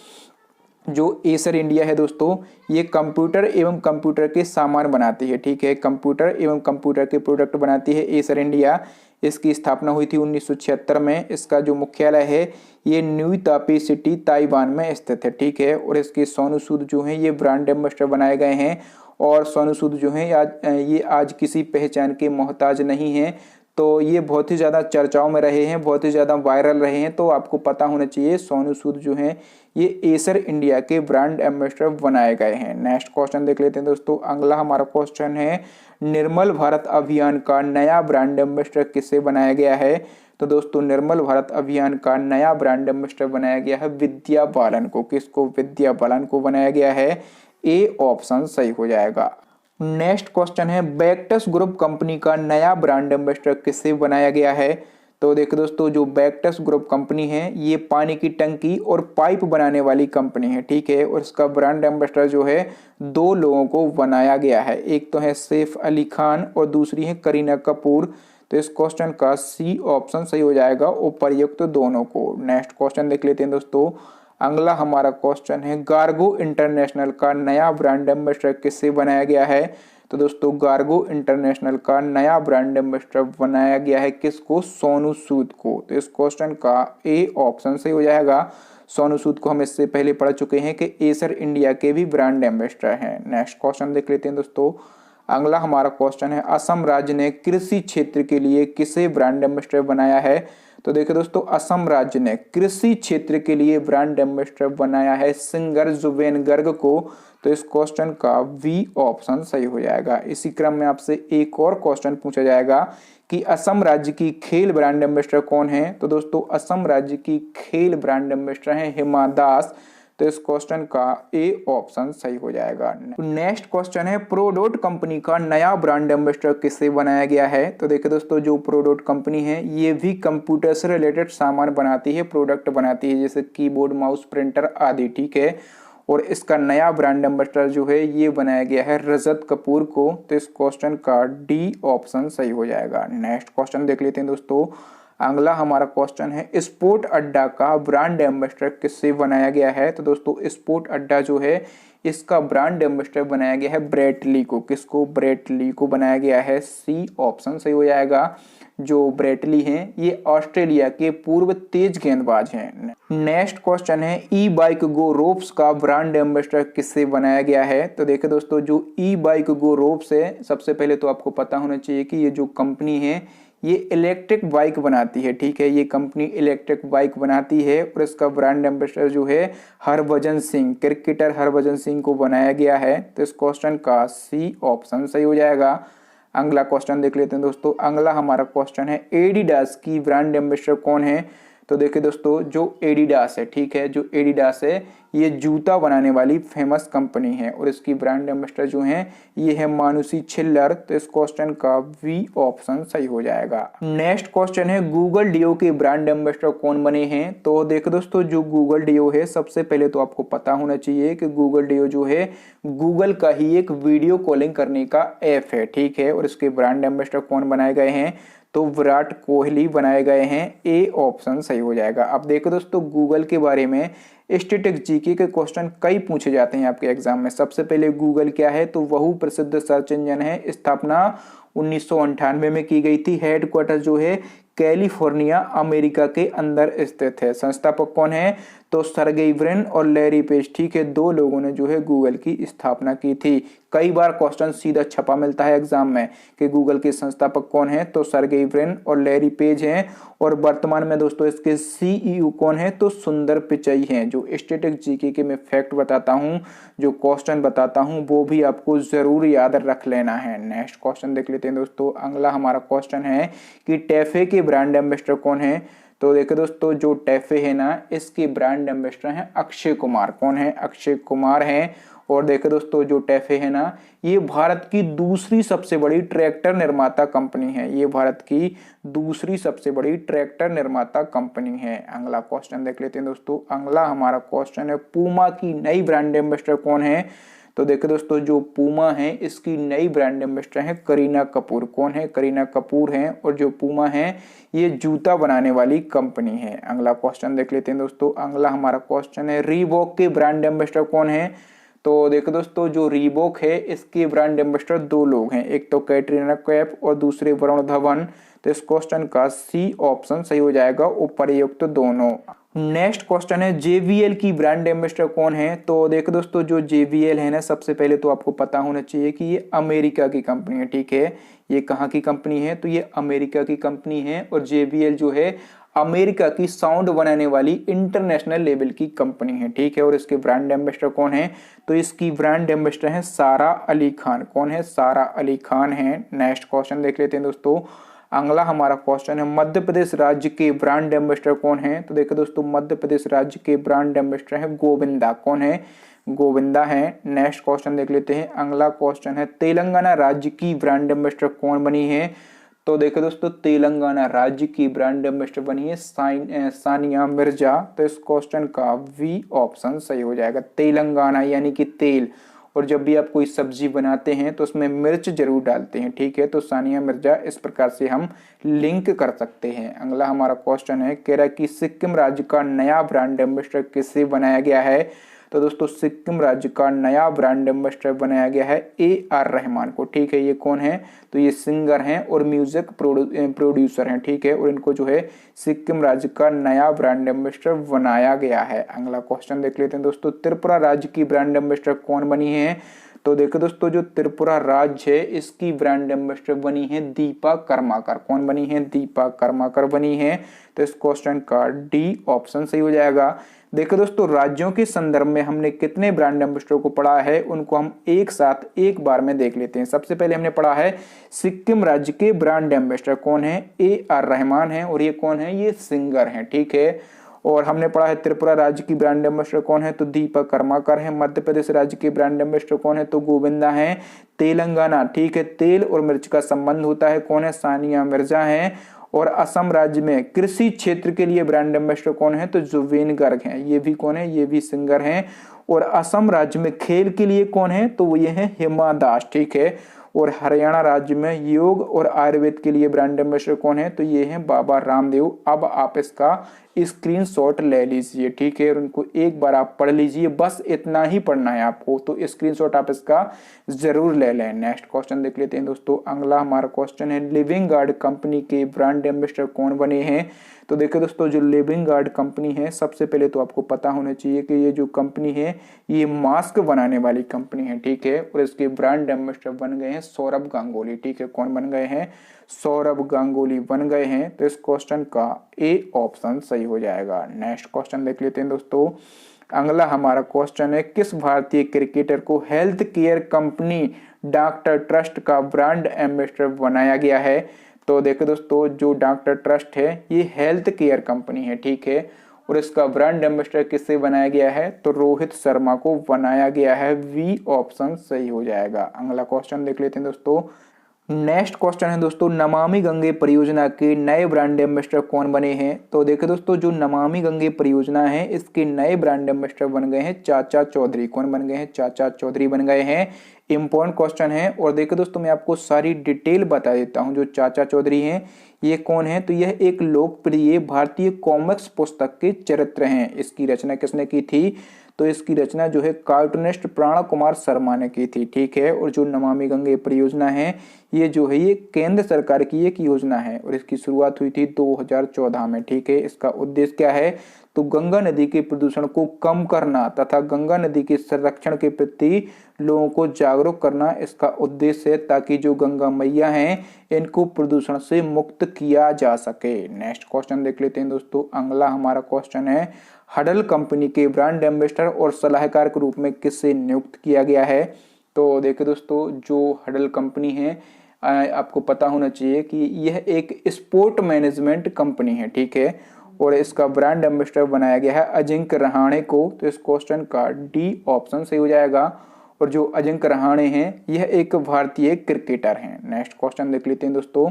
जो एसर इंडिया है दोस्तों, ये कंप्यूटर एवं कंप्यूटर के सामान बनाती है। ठीक है, कंप्यूटर एवं कंप्यूटर के प्रोडक्ट बनाती है एसर इंडिया। इसकी स्थापना हुई थी 1976 में। इसका जो मुख्यालय है ये न्यू तापी सिटी ताइवान में स्थित है। ठीक है, और इसके सोनू सूद जो हैं ये ब्रांड एम्बेसडर बनाए गए हैं। और सोनू सूद जो हैं ये आज किसी पहचान के मोहताज नहीं हैं। तो ये बहुत ही ज़्यादा चर्चाओं में रहे हैं, बहुत ही ज़्यादा वायरल रहे हैं। तो आपको पता होना चाहिए सोनू सूद जो हैं ये एसर इंडिया के ब्रांड एम्बेसडर बनाए गए हैं। नेक्स्ट क्वेश्चन देख लेते हैं दोस्तों। अगला हमारा क्वेश्चन है निर्मल भारत अभियान का नया ब्रांड एम्बेसडर किससे बनाया गया है? तो दोस्तों निर्मल भारत अभियान का नया ब्रांड एम्बेसडर बनाया गया है विद्या बालन को। किसको? विद्या बालन को बनाया गया है। ए ऑप्शन सही हो जाएगा। नेक्स्ट क्वेश्चन है बैक्टस ग्रुप कंपनी का नया ब्रांड एम्बेसडर किससे बनाया गया है? तो देखो दोस्तों, जो बैक्टस ग्रुप कंपनी है ये पानी की टंकी और पाइप बनाने वाली कंपनी है। ठीक है, और इसका ब्रांड एम्बेसडर जो है 2 लोगों को बनाया गया है। एक तो है सैफ अली खान और दूसरी है करीना कपूर। तो इस क्वेश्चन का सी ऑप्शन सही हो जाएगा, उपर्युक्त दोनों को। नेक्स्ट क्वेश्चन देख लेते हैं दोस्तों। अगला हमारा क्वेश्चन है गार्गो इंटरनेशनल का नया ब्रांड एम्बेसडर किससे बनाया गया है? तो दोस्तों गार्गो इंटरनेशनल का नया ब्रांड एम्बेसडर बनाया गया है किसको? सोनू सूद को। तो इस क्वेश्चन का ए ऑप्शन सही हो जाएगा। सोनू सूद को हम इससे पहले पढ़ चुके हैं कि एसर इंडिया के भी ब्रांड एम्बेसडर हैं। नेक्स्ट क्वेश्चन देख लेते हैं दोस्तों। अगला हमारा क्वेश्चन है असम राज्य ने कृषि क्षेत्र के लिए किसे ब्रांड एम्बेसडर बनाया है? तो देखिए दोस्तों, असम राज्य ने कृषि क्षेत्र के लिए ब्रांड एम्बेसडर बनाया है सिंगर जुबेन गर्ग को। तो इस क्वेश्चन का बी ऑप्शन सही हो जाएगा। इसी क्रम में आपसे एक और क्वेश्चन पूछा जाएगा कि असम राज्य की खेल ब्रांड एम्बेसडर कौन है? तो दोस्तों असम राज्य की खेल ब्रांड एम्बेसडर है हिमा दास। तो इस क्वेश्चन का ए ऑप्शन सही हो जाएगा। नेक्स्ट क्वेश्चन है प्रोडोट कंपनी का नया ब्रांड एम्बेसडर किससे बनाया गया है? तो देखिए दोस्तों, जो प्रोडोट कंपनी है ये भी कंप्यूटर से रिलेटेड सामान बनाती है, प्रोडक्ट बनाती है, जैसे कीबोर्ड, माउस, प्रिंटर आदि। ठीक है, और इसका नया ब्रांड एम्बेसडर जो है ये बनाया गया है रजत कपूर को। तो इस क्वेश्चन का डी ऑप्शन सही हो जाएगा। नेक्स्ट क्वेश्चन देख लेते हैं दोस्तों। अगला हमारा क्वेश्चन है स्पोर्ट अड्डा का ब्रांड एम्बेसडर किससे बनाया गया है? तो दोस्तों स्पोर्ट अड्डा जो है इसका ब्रांड एम्बेसडर बनाया गया है ब्रेट ली को। किसको? ब्रेट ली को बनाया गया है। सी ऑप्शन सही हो जाएगा। जो ब्रेट ली हैं ये ऑस्ट्रेलिया के पूर्व तेज गेंदबाज हैं। नेक्स्ट क्वेश्चन है ई बाइक गो रोप्स का ब्रांड एम्बेसडर किससे बनाया गया है? तो देखिए दोस्तों, जो ई बाइक गो रोप्स है सबसे पहले तो आपको पता होना चाहिए कि ये जो कंपनी है ये इलेक्ट्रिक बाइक बनाती है। ठीक है, ये कंपनी इलेक्ट्रिक बाइक बनाती है और इसका ब्रांड एम्बेसडर जो है हरभजन सिंह, क्रिकेटर हरभजन सिंह को बनाया गया है। तो इस क्वेश्चन का सी ऑप्शन सही हो जाएगा। अगला क्वेश्चन देख लेते हैं दोस्तों। अगला हमारा क्वेश्चन है एडिडास की ब्रांड एम्बेसडर कौन है? तो देखिए दोस्तों, जो एडिडास है, ठीक है, जो एडिडास है ये जूता बनाने वाली फेमस कंपनी है और इसकी ब्रांड एम्बेसडर जो है ये है मानुषी छिल्लर। तो इस क्वेश्चन का वी ऑप्शन सही हो जाएगा। नेक्स्ट क्वेश्चन है गूगल डियो के ब्रांड एम्बेसडर कौन बने हैं? तो देखो दोस्तों, जो गूगल डियो है सबसे पहले तो आपको पता होना चाहिए कि गूगल डियो जो है गूगल का ही एक वीडियो कॉलिंग करने का ऐप है। ठीक है, और इसके ब्रांड एम्बेसडर कौन बनाए गए हैं? तो विराट कोहली बनाए गए हैं। ए ऑप्शन सही हो जाएगा। अब देखो दोस्तों, गूगल के बारे में स्टैटिक जीके के क्वेश्चन कई पूछे जाते हैं आपके एग्जाम में। सबसे पहले गूगल क्या है? तो वह प्रसिद्ध सर्च इंजन है। स्थापना 1998 में की गई थी। हेडक्वार्टर जो है कैलिफोर्निया अमेरिका के अंदर स्थित है। संस्थापक कौन है? तो सर्गेई ब्रिन और लैरी पेज, ठीक है, दो लोगों ने जो है गूगल की स्थापना की थी। कई बार क्वेश्चन सीधा छपा मिलता है एग्जाम में कि गूगल के संस्थापक कौन है, तो सर्गेई ब्रिन और लैरी पेज हैं। और वर्तमान में दोस्तों इसके सीईओ कौन है? तो सुंदर पिचई हैं। जो स्टैटिक जीके के मैं फैक्ट बताता हूँ, जो क्वेश्चन बताता हूँ, वो भी आपको जरूर याद रख लेना है। नेक्स्ट क्वेश्चन देख लेते हैं दोस्तों। अगला हमारा क्वेश्चन है कि टैफे के ब्रांड एम्बेसडर कौन है? तो देखो दोस्तों, जो टैफे है ना, इसके ब्रांड एम्बेसडर हैं अक्षय कुमार। कौन है? अक्षय कुमार हैं। और देखो दोस्तों, जो टैफे है ना, ये भारत की दूसरी सबसे बड़ी ट्रैक्टर निर्माता कंपनी है। ये भारत की दूसरी सबसे बड़ी ट्रैक्टर निर्माता कंपनी है। अगला क्वेश्चन देख लेते हैं दोस्तों। अगला हमारा क्वेश्चन है, पूमा की नई ब्रांड एम्बेसडर कौन है? तो देखो दोस्तों, जो पूमा है इसकी नई ब्रांड एम्बेसडर है करीना कपूर। कौन है? करीना कपूर हैं। और जो पूमा है ये जूता बनाने वाली कंपनी है। अगला क्वेश्चन देख लेते हैं दोस्तों। अगला हमारा क्वेश्चन है, रीबॉक के ब्रांड एम्बेसडर कौन है? तो देखो दोस्तों, जो रीबॉक है इसके ब्रांड एम्बेसडर दो लोग हैं, एक तो कैटरीना कैफ और दूसरे वरुण धवन। तो इस क्वेश्चन का सी ऑप्शन सही हो जाएगा, उपर्युक्त दोनों। नेक्स्ट क्वेश्चन है, JBL की ब्रांड एम्बेसडर कौन है? तो देखो दोस्तों, जो JBL है ना, सबसे पहले तो आपको पता होना चाहिए कि ये अमेरिका की कंपनी है, ठीक है। ये कहाँ की कंपनी है? तो ये अमेरिका की कंपनी है। और JBL जो है अमेरिका की साउंड बनाने वाली इंटरनेशनल लेवल की कंपनी है, ठीक है। और इसके ब्रांड एम्बेसडर कौन है? तो इसकी ब्रांड एम्बेसडर है सारा अली खान। कौन है? सारा अली खान है। नेक्स्ट क्वेश्चन देख लेते हैं दोस्तों। अगला हमारा क्वेश्चन है, मध्य प्रदेश राज्य के ब्रांड एम्बेसडर कौन है? तो देखो दोस्तों, मध्य प्रदेश राज्य के ब्रांड एम्बेसडर है गोविंदा। कौन है? गोविंदा है। नेक्स्ट क्वेश्चन देख लेते हैं। अगला क्वेश्चन है, तेलंगाना राज्य की ब्रांड एम्बेसडर कौन बनी है? तो देखो दोस्तों, तेलंगाना राज्य की ब्रांड एम्बेसडर बनी है सानिया मिर्जा। तो इस क्वेश्चन का वी ऑप्शन सही हो जाएगा। तेलंगाना यानी कि तेल, और जब भी आप कोई सब्जी बनाते हैं तो उसमें मिर्च जरूर डालते हैं, ठीक है। तो सानिया मिर्जा, इस प्रकार से हम लिंक कर सकते हैं। अगला हमारा क्वेश्चन है, कह रहा है कि सिक्किम राज्य का नया ब्रांड एम्बेसडर किससे बनाया गया है? तो दोस्तों, सिक्किम राज्य का नया ब्रांड एम्बेसडर बनाया गया है AR रहमान को, ठीक है। ये कौन है? तो ये सिंगर हैं और म्यूजिक प्रोड्यूसर हैं, ठीक है। और इनको जो है सिक्किम राज्य का नया ब्रांड एम्बेसडर बनाया गया है। अगला क्वेश्चन देख लेते हैं दोस्तों। त्रिपुरा राज्य की ब्रांड एम्बेसडर कौन बनी है? तो देखो दोस्तों, जो त्रिपुरा राज्य है इसकी ब्रांड एम्बेसडर बनी है दीपा कर्माकर। कौन बनी है? दीपा कर्माकर बनी है। तो इस क्वेश्चन का डी ऑप्शन सही हो जाएगा। देखो दोस्तों, राज्यों के संदर्भ में हमने कितने ब्रांड एम्बेसडर को पढ़ा है, उनको हम एक साथ एक बार में देख लेते हैं। सबसे पहले हमने पढ़ा है सिक्किम राज्य के ब्रांड एम्बेसडर कौन है? AR रहमान है। और ये कौन है? ये सिंगर हैं, ठीक है। और हमने पढ़ा है त्रिपुरा राज्य की ब्रांड एम्बेसडर कौन है? तो दीपक कर्माकर है। मध्य प्रदेश राज्य के ब्रांड एम्बेसडर कौन है? तो गोविंदा है। तेलंगाना, ठीक है, तेल और मिर्च का संबंध होता है, कौन है? सानिया मिर्जा है। और असम राज्य में कृषि क्षेत्र के लिए ब्रांड एम्बेसडर कौन है? तो जुवेन गर्ग हैं। ये भी कौन है? ये भी सिंगर हैं। और असम राज्य में खेल के लिए कौन है? तो ये है हिमा दास, ठीक है। और हरियाणा राज्य में योग और आयुर्वेद के लिए ब्रांड एम्बेसडर कौन है? तो ये है बाबा रामदेव। अब आप इसका स्क्रीनशॉट ले लीजिए, ठीक है। और उनको एक बार आप पढ़ लीजिए, बस इतना ही पढ़ना है आपको। तो स्क्रीनशॉट आप इसका जरूर ले लें। नेक्स्ट क्वेश्चन देख लेते हैं दोस्तों। अगला हमारा क्वेश्चन है, लिविंग गार्ड कंपनी के ब्रांड एम्बेसडर कौन बने हैं? तो देखो दोस्तों, जो लिविंग गार्ड कंपनी है, सबसे पहले तो आपको पता होना चाहिए कि ये जो कंपनी है ये मास्क बनाने वाली कंपनी है, ठीक है। और इसके ब्रांड एम्बेसडर बन गए हैं सौरभ गांगुली, ठीक है। कौन बन गए हैं? सौरभ गांगुली बन गए हैं। तो इस क्वेश्चन का A ऑप्शन सही हो जाएगा। नेक्स्ट क्वेश्चन देख लेते हैं दोस्तों। अगला हमारा क्वेश्चन है, किस भारतीय क्रिकेटर को health care company doctor trust का ब्रांड एम्बेसडर बनाया गया है? तो देखो दोस्तों, जो डॉक्टर ट्रस्ट है ये हेल्थ केयर कंपनी है, ठीक है। और इसका ब्रांड एम्बेसडर किससे बनाया गया है? तो रोहित शर्मा को बनाया गया है। वी ऑप्शन सही हो जाएगा। अगला क्वेश्चन देख लेते हैं दोस्तों। नेक्स्ट क्वेश्चन है दोस्तों, नमामि गंगे परियोजना के नए ब्रांड एम्बेसडर कौन बने हैं? तो देखो दोस्तों, जो नमामि गंगे परियोजना है इसके नए ब्रांड एम्बेसडर बन गए हैं चाचा चौधरी। कौन बन गए हैं? चाचा चौधरी बन गए हैं। इंपॉर्टेंट क्वेश्चन है। और देखो दोस्तों, मैं आपको सारी डिटेल बता देता हूं। जो चाचा चौधरी हैं ये कौन है? तो यह एक लोकप्रिय भारतीय कॉमिक्स पुस्तक के चरित्र हैं। इसकी रचना किसने की थी? तो इसकी रचना जो है कार्टूनिस्ट प्राण कुमार शर्मा ने की थी, ठीक है। और जो नमामि गंगे परियोजना है ये जो है ये केंद्र सरकार की एक योजना है और इसकी शुरुआत हुई थी 2014 में, ठीक है। इसका उद्देश्य क्या है, तो गंगा नदी के प्रदूषण को कम करना तथा गंगा नदी के संरक्षण के प्रति लोगों को जागरूक करना इसका उद्देश्य है, ताकि जो गंगा मैया हैं इनको प्रदूषण से मुक्त किया जा सके। नेक्स्ट क्वेश्चन देख लेते हैं दोस्तों। अगला हमारा क्वेश्चन है, हडल कंपनी के ब्रांड एम्बेसडर और सलाहकार के रूप में किसे नियुक्त किया गया है। तो देखिए दोस्तों, जो हडल कंपनी है आपको पता होना चाहिए कि यह एक स्पोर्ट मैनेजमेंट कंपनी है, ठीक है। और इसका ब्रांड एम्बेसडर बनाया गया है अजिंक्य रहाणे को। तो इस क्वेश्चन का डी ऑप्शन सही हो जाएगा। और जो अजिंक्य रहाणे हैं यह एक भारतीय क्रिकेटर हैं। नेक्स्ट क्वेश्चन देख लेते हैं दोस्तों।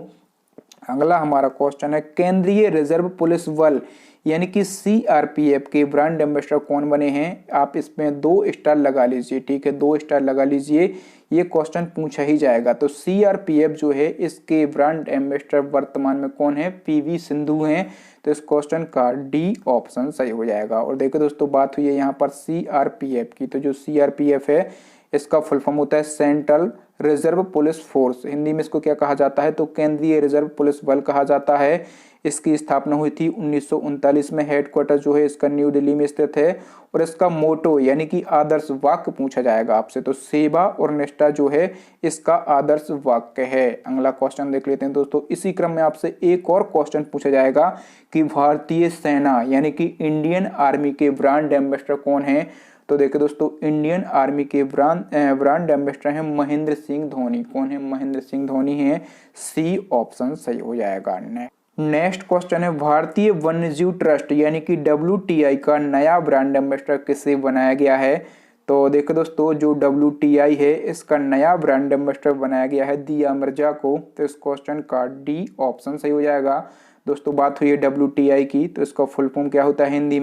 अगला हमारा क्वेश्चन है, केंद्रीय रिजर्व पुलिस बल यानी कि सीआरपीएफ के ब्रांड एम्बेसडर कौन बने हैं। आप इसमें 2 स्टार लगा लीजिए, ठीक है, 2 स्टार लगा लीजिए, ये क्वेश्चन पूछा ही जाएगा। तो सीआरपीएफ जो है इसके ब्रांड एम्बेसडर वर्तमान में कौन है, पीवी सिंधु हैं। तो इस क्वेश्चन का डी ऑप्शन सही हो जाएगा। और देखो दोस्तों, बात हुई है यहाँ पर सीआरपीएफ की। तो जो सीआरपीएफ है इसका फुल फॉर्म होता है central reserve police force. Hindi में इसको क्या कहा जाता है, तो केंद्रीय रिजर्व पुलिस बल कहा जाता है। इसकी स्थापना हुई थी 1939 में। हेडक्वार्टर जो है इसका न्यू दिल्ली में स्थित है। और इसका मोटो यानी कि आदर्श वाक्य पूछा जाएगा आपसे, तो सेवा और निष्ठा जो है इसका आदर्श वाक्य है। अगला क्वेश्चन देख लेते हैं दोस्तों। इसी क्रम में आपसे एक और क्वेश्चन पूछा जाएगा कि भारतीय सेना यानी कि इंडियन आर्मी के ब्रांड एम्बेसडर कौन है। तो देखिए दोस्तों, इंडियन आर्मी के ब्रांड एम्बेसडर हैं महेंद्र सिंह धोनी। कौन है, महेंद्र सिंह धोनी है। सी ऑप्शन सही हो जाएगा। नेक्स्ट क्वेश्चन है, भारतीय वन्यजीव ट्रस्ट यानी कि WTI का नया ब्रांड एम्बेसडर किसे बनाया गया है। तो देखो दोस्तों, जो WTI है इसका नया ब्रांड एम्बेसडर बनाया गया है दिया मिर्जा को। तो इस क्वेश्चन का डी ऑप्शन सही हो जाएगा। दोस्तों, बात हुई है WTI की, तो इसका फुल फॉर्म क्या होता है हिंदी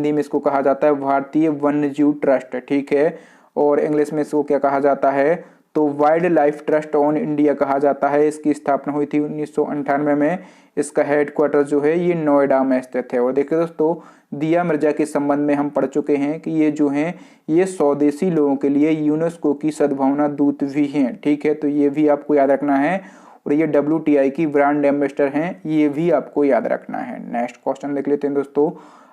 में इसको कहा जाता है भारतीय वन्यजीव ट्रस्ट, ठीक है। और इंग्लिश में इसको क्या कहा जाता है, तो wild life trust on India कहा जाता है। इसकी स्थापना हुई थी 1998 में। इसका हेडक्वार्टर जो है ये नोएडा में स्थित है। और देखिए दोस्तों, दिया मिर्जा के संबंध में हम पढ़ चुके हैं कि ये जो हैं ये स्वदेशी लोगों के लिए यूनेस्को की सद्भावना दूत भी हैं, ठीक है। तो ये भी आपको याद रखना है। और ये WTI की ब्रांड एम्बेसडर हैं, ये भी आपको याद रखना है। नेक्स्ट क्वेश्चन देख लेते हैं दोस्तों।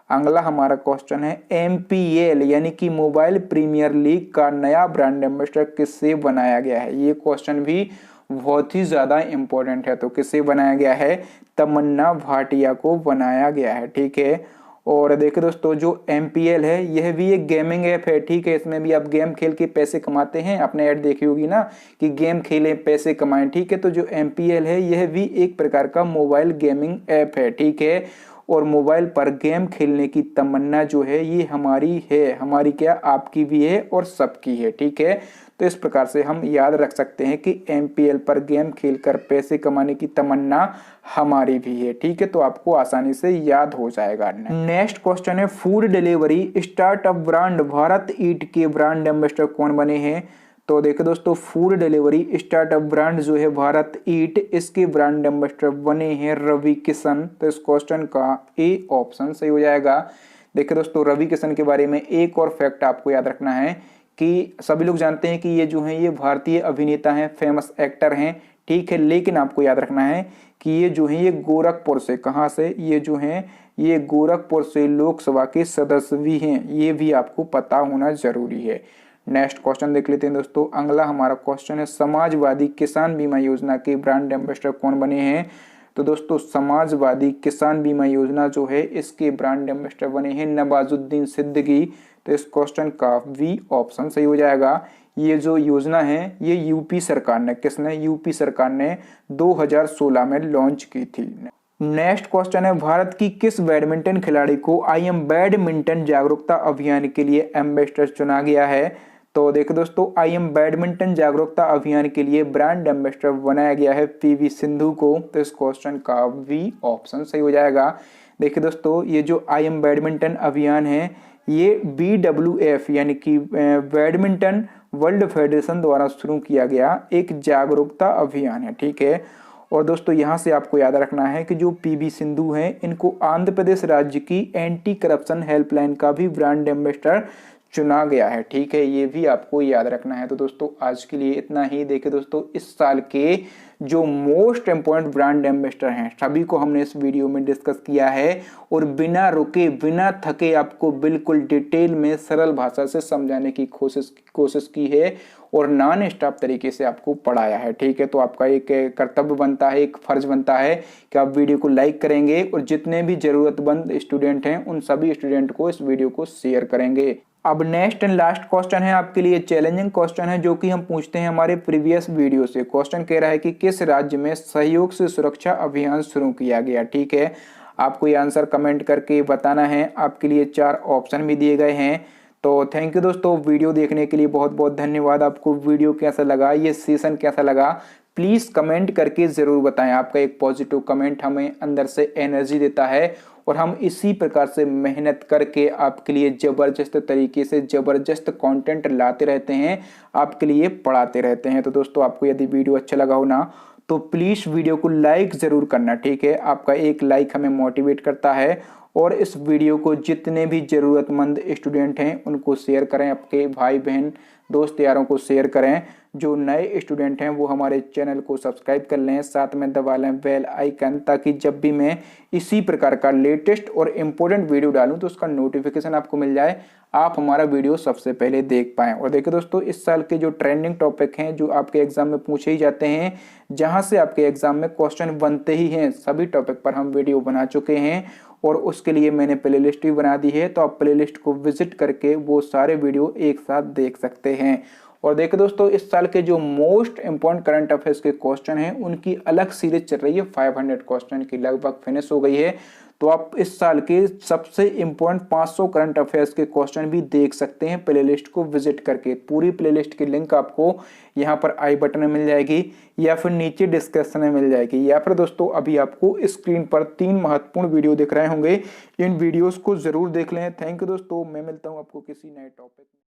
अगला हमारा क्वेश्चन है, MPL यानी कि मोबाइल प्रीमियर लीग का नया ब्रांड एम्बेसडर किससे बनाया गया है। ये क्वेश्चन भी बहुत ही ज्यादा इंपॉर्टेंट है। तो किससे बनाया गया है, तमन्ना भाटिया को बनाया गया है, ठीक है। और देखिए दोस्तों, जो MPL है यह भी एक गेमिंग ऐप है, ठीक है। इसमें भी आप गेम खेल के पैसे कमाते हैं। आपने ऐड देखी होगी ना कि गेम खेलें पैसे कमाएं, ठीक है। तो जो MPL है यह भी एक प्रकार का मोबाइल गेमिंग ऐप है, ठीक है। और मोबाइल पर गेम खेलने की तमन्ना जो है ये हमारी है, हमारी क्या, आपकी भी है और सबकी है, ठीक है। तो इस प्रकार से हम याद रख सकते हैं कि MPL पर गेम खेलकर पैसे कमाने की तमन्ना हमारी भी है, ठीक है। तो आपको आसानी से याद हो जाएगा। नेक्स्ट क्वेश्चन है, food delivery startup brand Bharat Eat के ब्रांड एम्बेसडर कौन बने हैं। तो देखो दोस्तों, फूड डिलीवरी स्टार्टअप ब्रांड जो है भारत ईट, इसके ब्रांड एम्बेसडर बने हैं रवि किशन। तो इस क्वेश्चन का ए ऑप्शन सही हो जाएगा। देखिए दोस्तों, रवि किशन के बारे में एक और फैक्ट आपको याद रखना है कि सभी लोग जानते हैं कि ये जो हैं ये भारतीय अभिनेता हैं, फेमस एक्टर हैं, ठीक है। लेकिन आपको याद रखना है कि ये जो है ये गोरखपुर से, कहाँ से, ये जो हैं ये गोरखपुर से लोकसभा के सदस्य भी हैं, ये भी आपको पता होना जरूरी है। नेक्स्ट क्वेश्चन देख लेते हैं दोस्तों। अगला हमारा क्वेश्चन है, समाजवादी किसान बीमा योजना के ब्रांड एम्बेसडर कौन बने हैं। तो दोस्तों, समाजवादी किसान बीमा योजना जो है इसके ब्रांड एम्बेसडर बने हैं नवाजुद्दीन सिद्दीकी। तो इस क्वेश्चन का बी ऑप्शन सही हो जाएगा। ये जो योजना है ये यूपी सरकार ने, किसने, यूपी सरकार ने 2016 में लॉन्च की थी। नेक्स्ट क्वेश्चन है, भारत की किस बैडमिंटन खिलाड़ी को आई एम बैडमिंटन जागरूकता अभियान के लिए एम्बेसडर चुना गया है। तो देखो दोस्तों, आई एम बैडमिंटन जागरूकता अभियान के लिए ब्रांड एम्बेसडर बनाया गया है PV सिंधु को। तो इस क्वेश्चन का बी ऑप्शन सही हो जाएगा। देखिए दोस्तों, ये जो आई एम बैडमिंटन अभियान है ये BWF यानी कि बैडमिंटन वर्ल्ड फेडरेशन द्वारा शुरू किया गया एक जागरूकता अभियान है, ठीक है। और दोस्तों, यहाँ से आपको याद रखना है कि जो PV सिंधु हैं इनको आंध्र प्रदेश राज्य की एंटी करप्शन हेल्पलाइन का भी ब्रांड एम्बेसडर चुना गया है। ठीक है, ये भी आपको याद रखना है। तो दोस्तों आज के लिए इतना ही। देखिए दोस्तों, इस साल के जो मोस्ट इम्पोर्टेंट ब्रांड एम्बेसडर हैं सभी को हमने इस वीडियो में डिस्कस किया है और बिना रुके बिना थके आपको बिल्कुल डिटेल में सरल भाषा से समझाने की कोशिश की है और नॉन स्टॉप तरीके से आपको पढ़ाया है। ठीक है, तो आपका एक कर्तव्य बनता है, एक फर्ज बनता है कि आप वीडियो को लाइक करेंगे और जितने भी जरूरतमंद स्टूडेंट हैं उन सभी स्टूडेंट को इस वीडियो को शेयर करेंगे। अब नेक्स्ट एंड लास्ट क्वेश्चन है आपके लिए, चैलेंजिंग क्वेश्चन है जो कि हम पूछते हैं हमारे प्रीवियस वीडियो से। क्वेश्चन कह रहा है कि किस राज्य में सहयोग से सुरक्षा अभियान शुरू किया गया। ठीक है, आपको ये आंसर कमेंट करके बताना है। आपके लिए 4 ऑप्शन भी दिए गए हैं। तो थैंक यू दोस्तों, वीडियो देखने के लिए बहुत बहुत धन्यवाद। आपको वीडियो कैसा लगा, ये सेशन कैसा लगा, प्लीज कमेंट करके जरूर बताएं। आपका एक पॉजिटिव कमेंट हमें अंदर से एनर्जी देता है और हम इसी प्रकार से मेहनत करके आपके लिए जबरदस्त तरीके से जबरदस्त कंटेंट लाते रहते हैं, आपके लिए पढ़ाते रहते हैं। तो दोस्तों आपको यदि वीडियो अच्छा लगा हो ना तो प्लीज वीडियो को लाइक जरूर करना। ठीक है, आपका एक लाइक हमें मोटिवेट करता है और इस वीडियो को जितने भी जरूरतमंद स्टूडेंट हैं उनको शेयर करें, आपके भाई बहन दोस्त यारों को शेयर करें। जो नए स्टूडेंट हैं वो हमारे चैनल को सब्सक्राइब कर लें, साथ में दबा लें बेल आइकन, ताकि जब भी मैं इसी प्रकार का लेटेस्ट और इम्पोर्टेंट वीडियो डालूं तो उसका नोटिफिकेशन आपको मिल जाए, आप हमारा वीडियो सबसे पहले देख पाएं। और देखिए दोस्तों, इस साल के जो ट्रेंडिंग टॉपिक हैं जो आपके एग्जाम में पूछे ही जाते हैं, जहां से आपके एग्जाम में क्वेश्चन बनते ही हैं, सभी टॉपिक पर हम वीडियो बना चुके हैं और उसके लिए मैंने प्लेलिस्ट भी बना दी है। तो आप प्लेलिस्ट को विजिट करके वो सारे वीडियो एक साथ देख सकते हैं। और देखिए दोस्तों, इस साल के जो मोस्ट इंपॉर्टेंट करंट अफेयर्स के क्वेश्चन हैं उनकी अलग सीरीज चल रही है, 500 क्वेश्चन की लगभग फिनिश हो गई है। तो आप इस साल के सबसे इंपॉर्टेंट 500 करंट अफेयर्स के क्वेश्चन भी देख सकते हैं प्लेलिस्ट को विजिट करके। पूरी प्लेलिस्ट की लिंक आपको यहाँ पर आई बटन में मिल जाएगी या फिर नीचे डिस्क्रिप्शन में मिल जाएगी, या फिर दोस्तों अभी आपको स्क्रीन पर 3 महत्वपूर्ण वीडियो दिख रहे होंगे, इन वीडियोस को जरूर देख लें। थैंक यू दोस्तों, मैं मिलता हूँ आपको किसी नए टॉपिक में।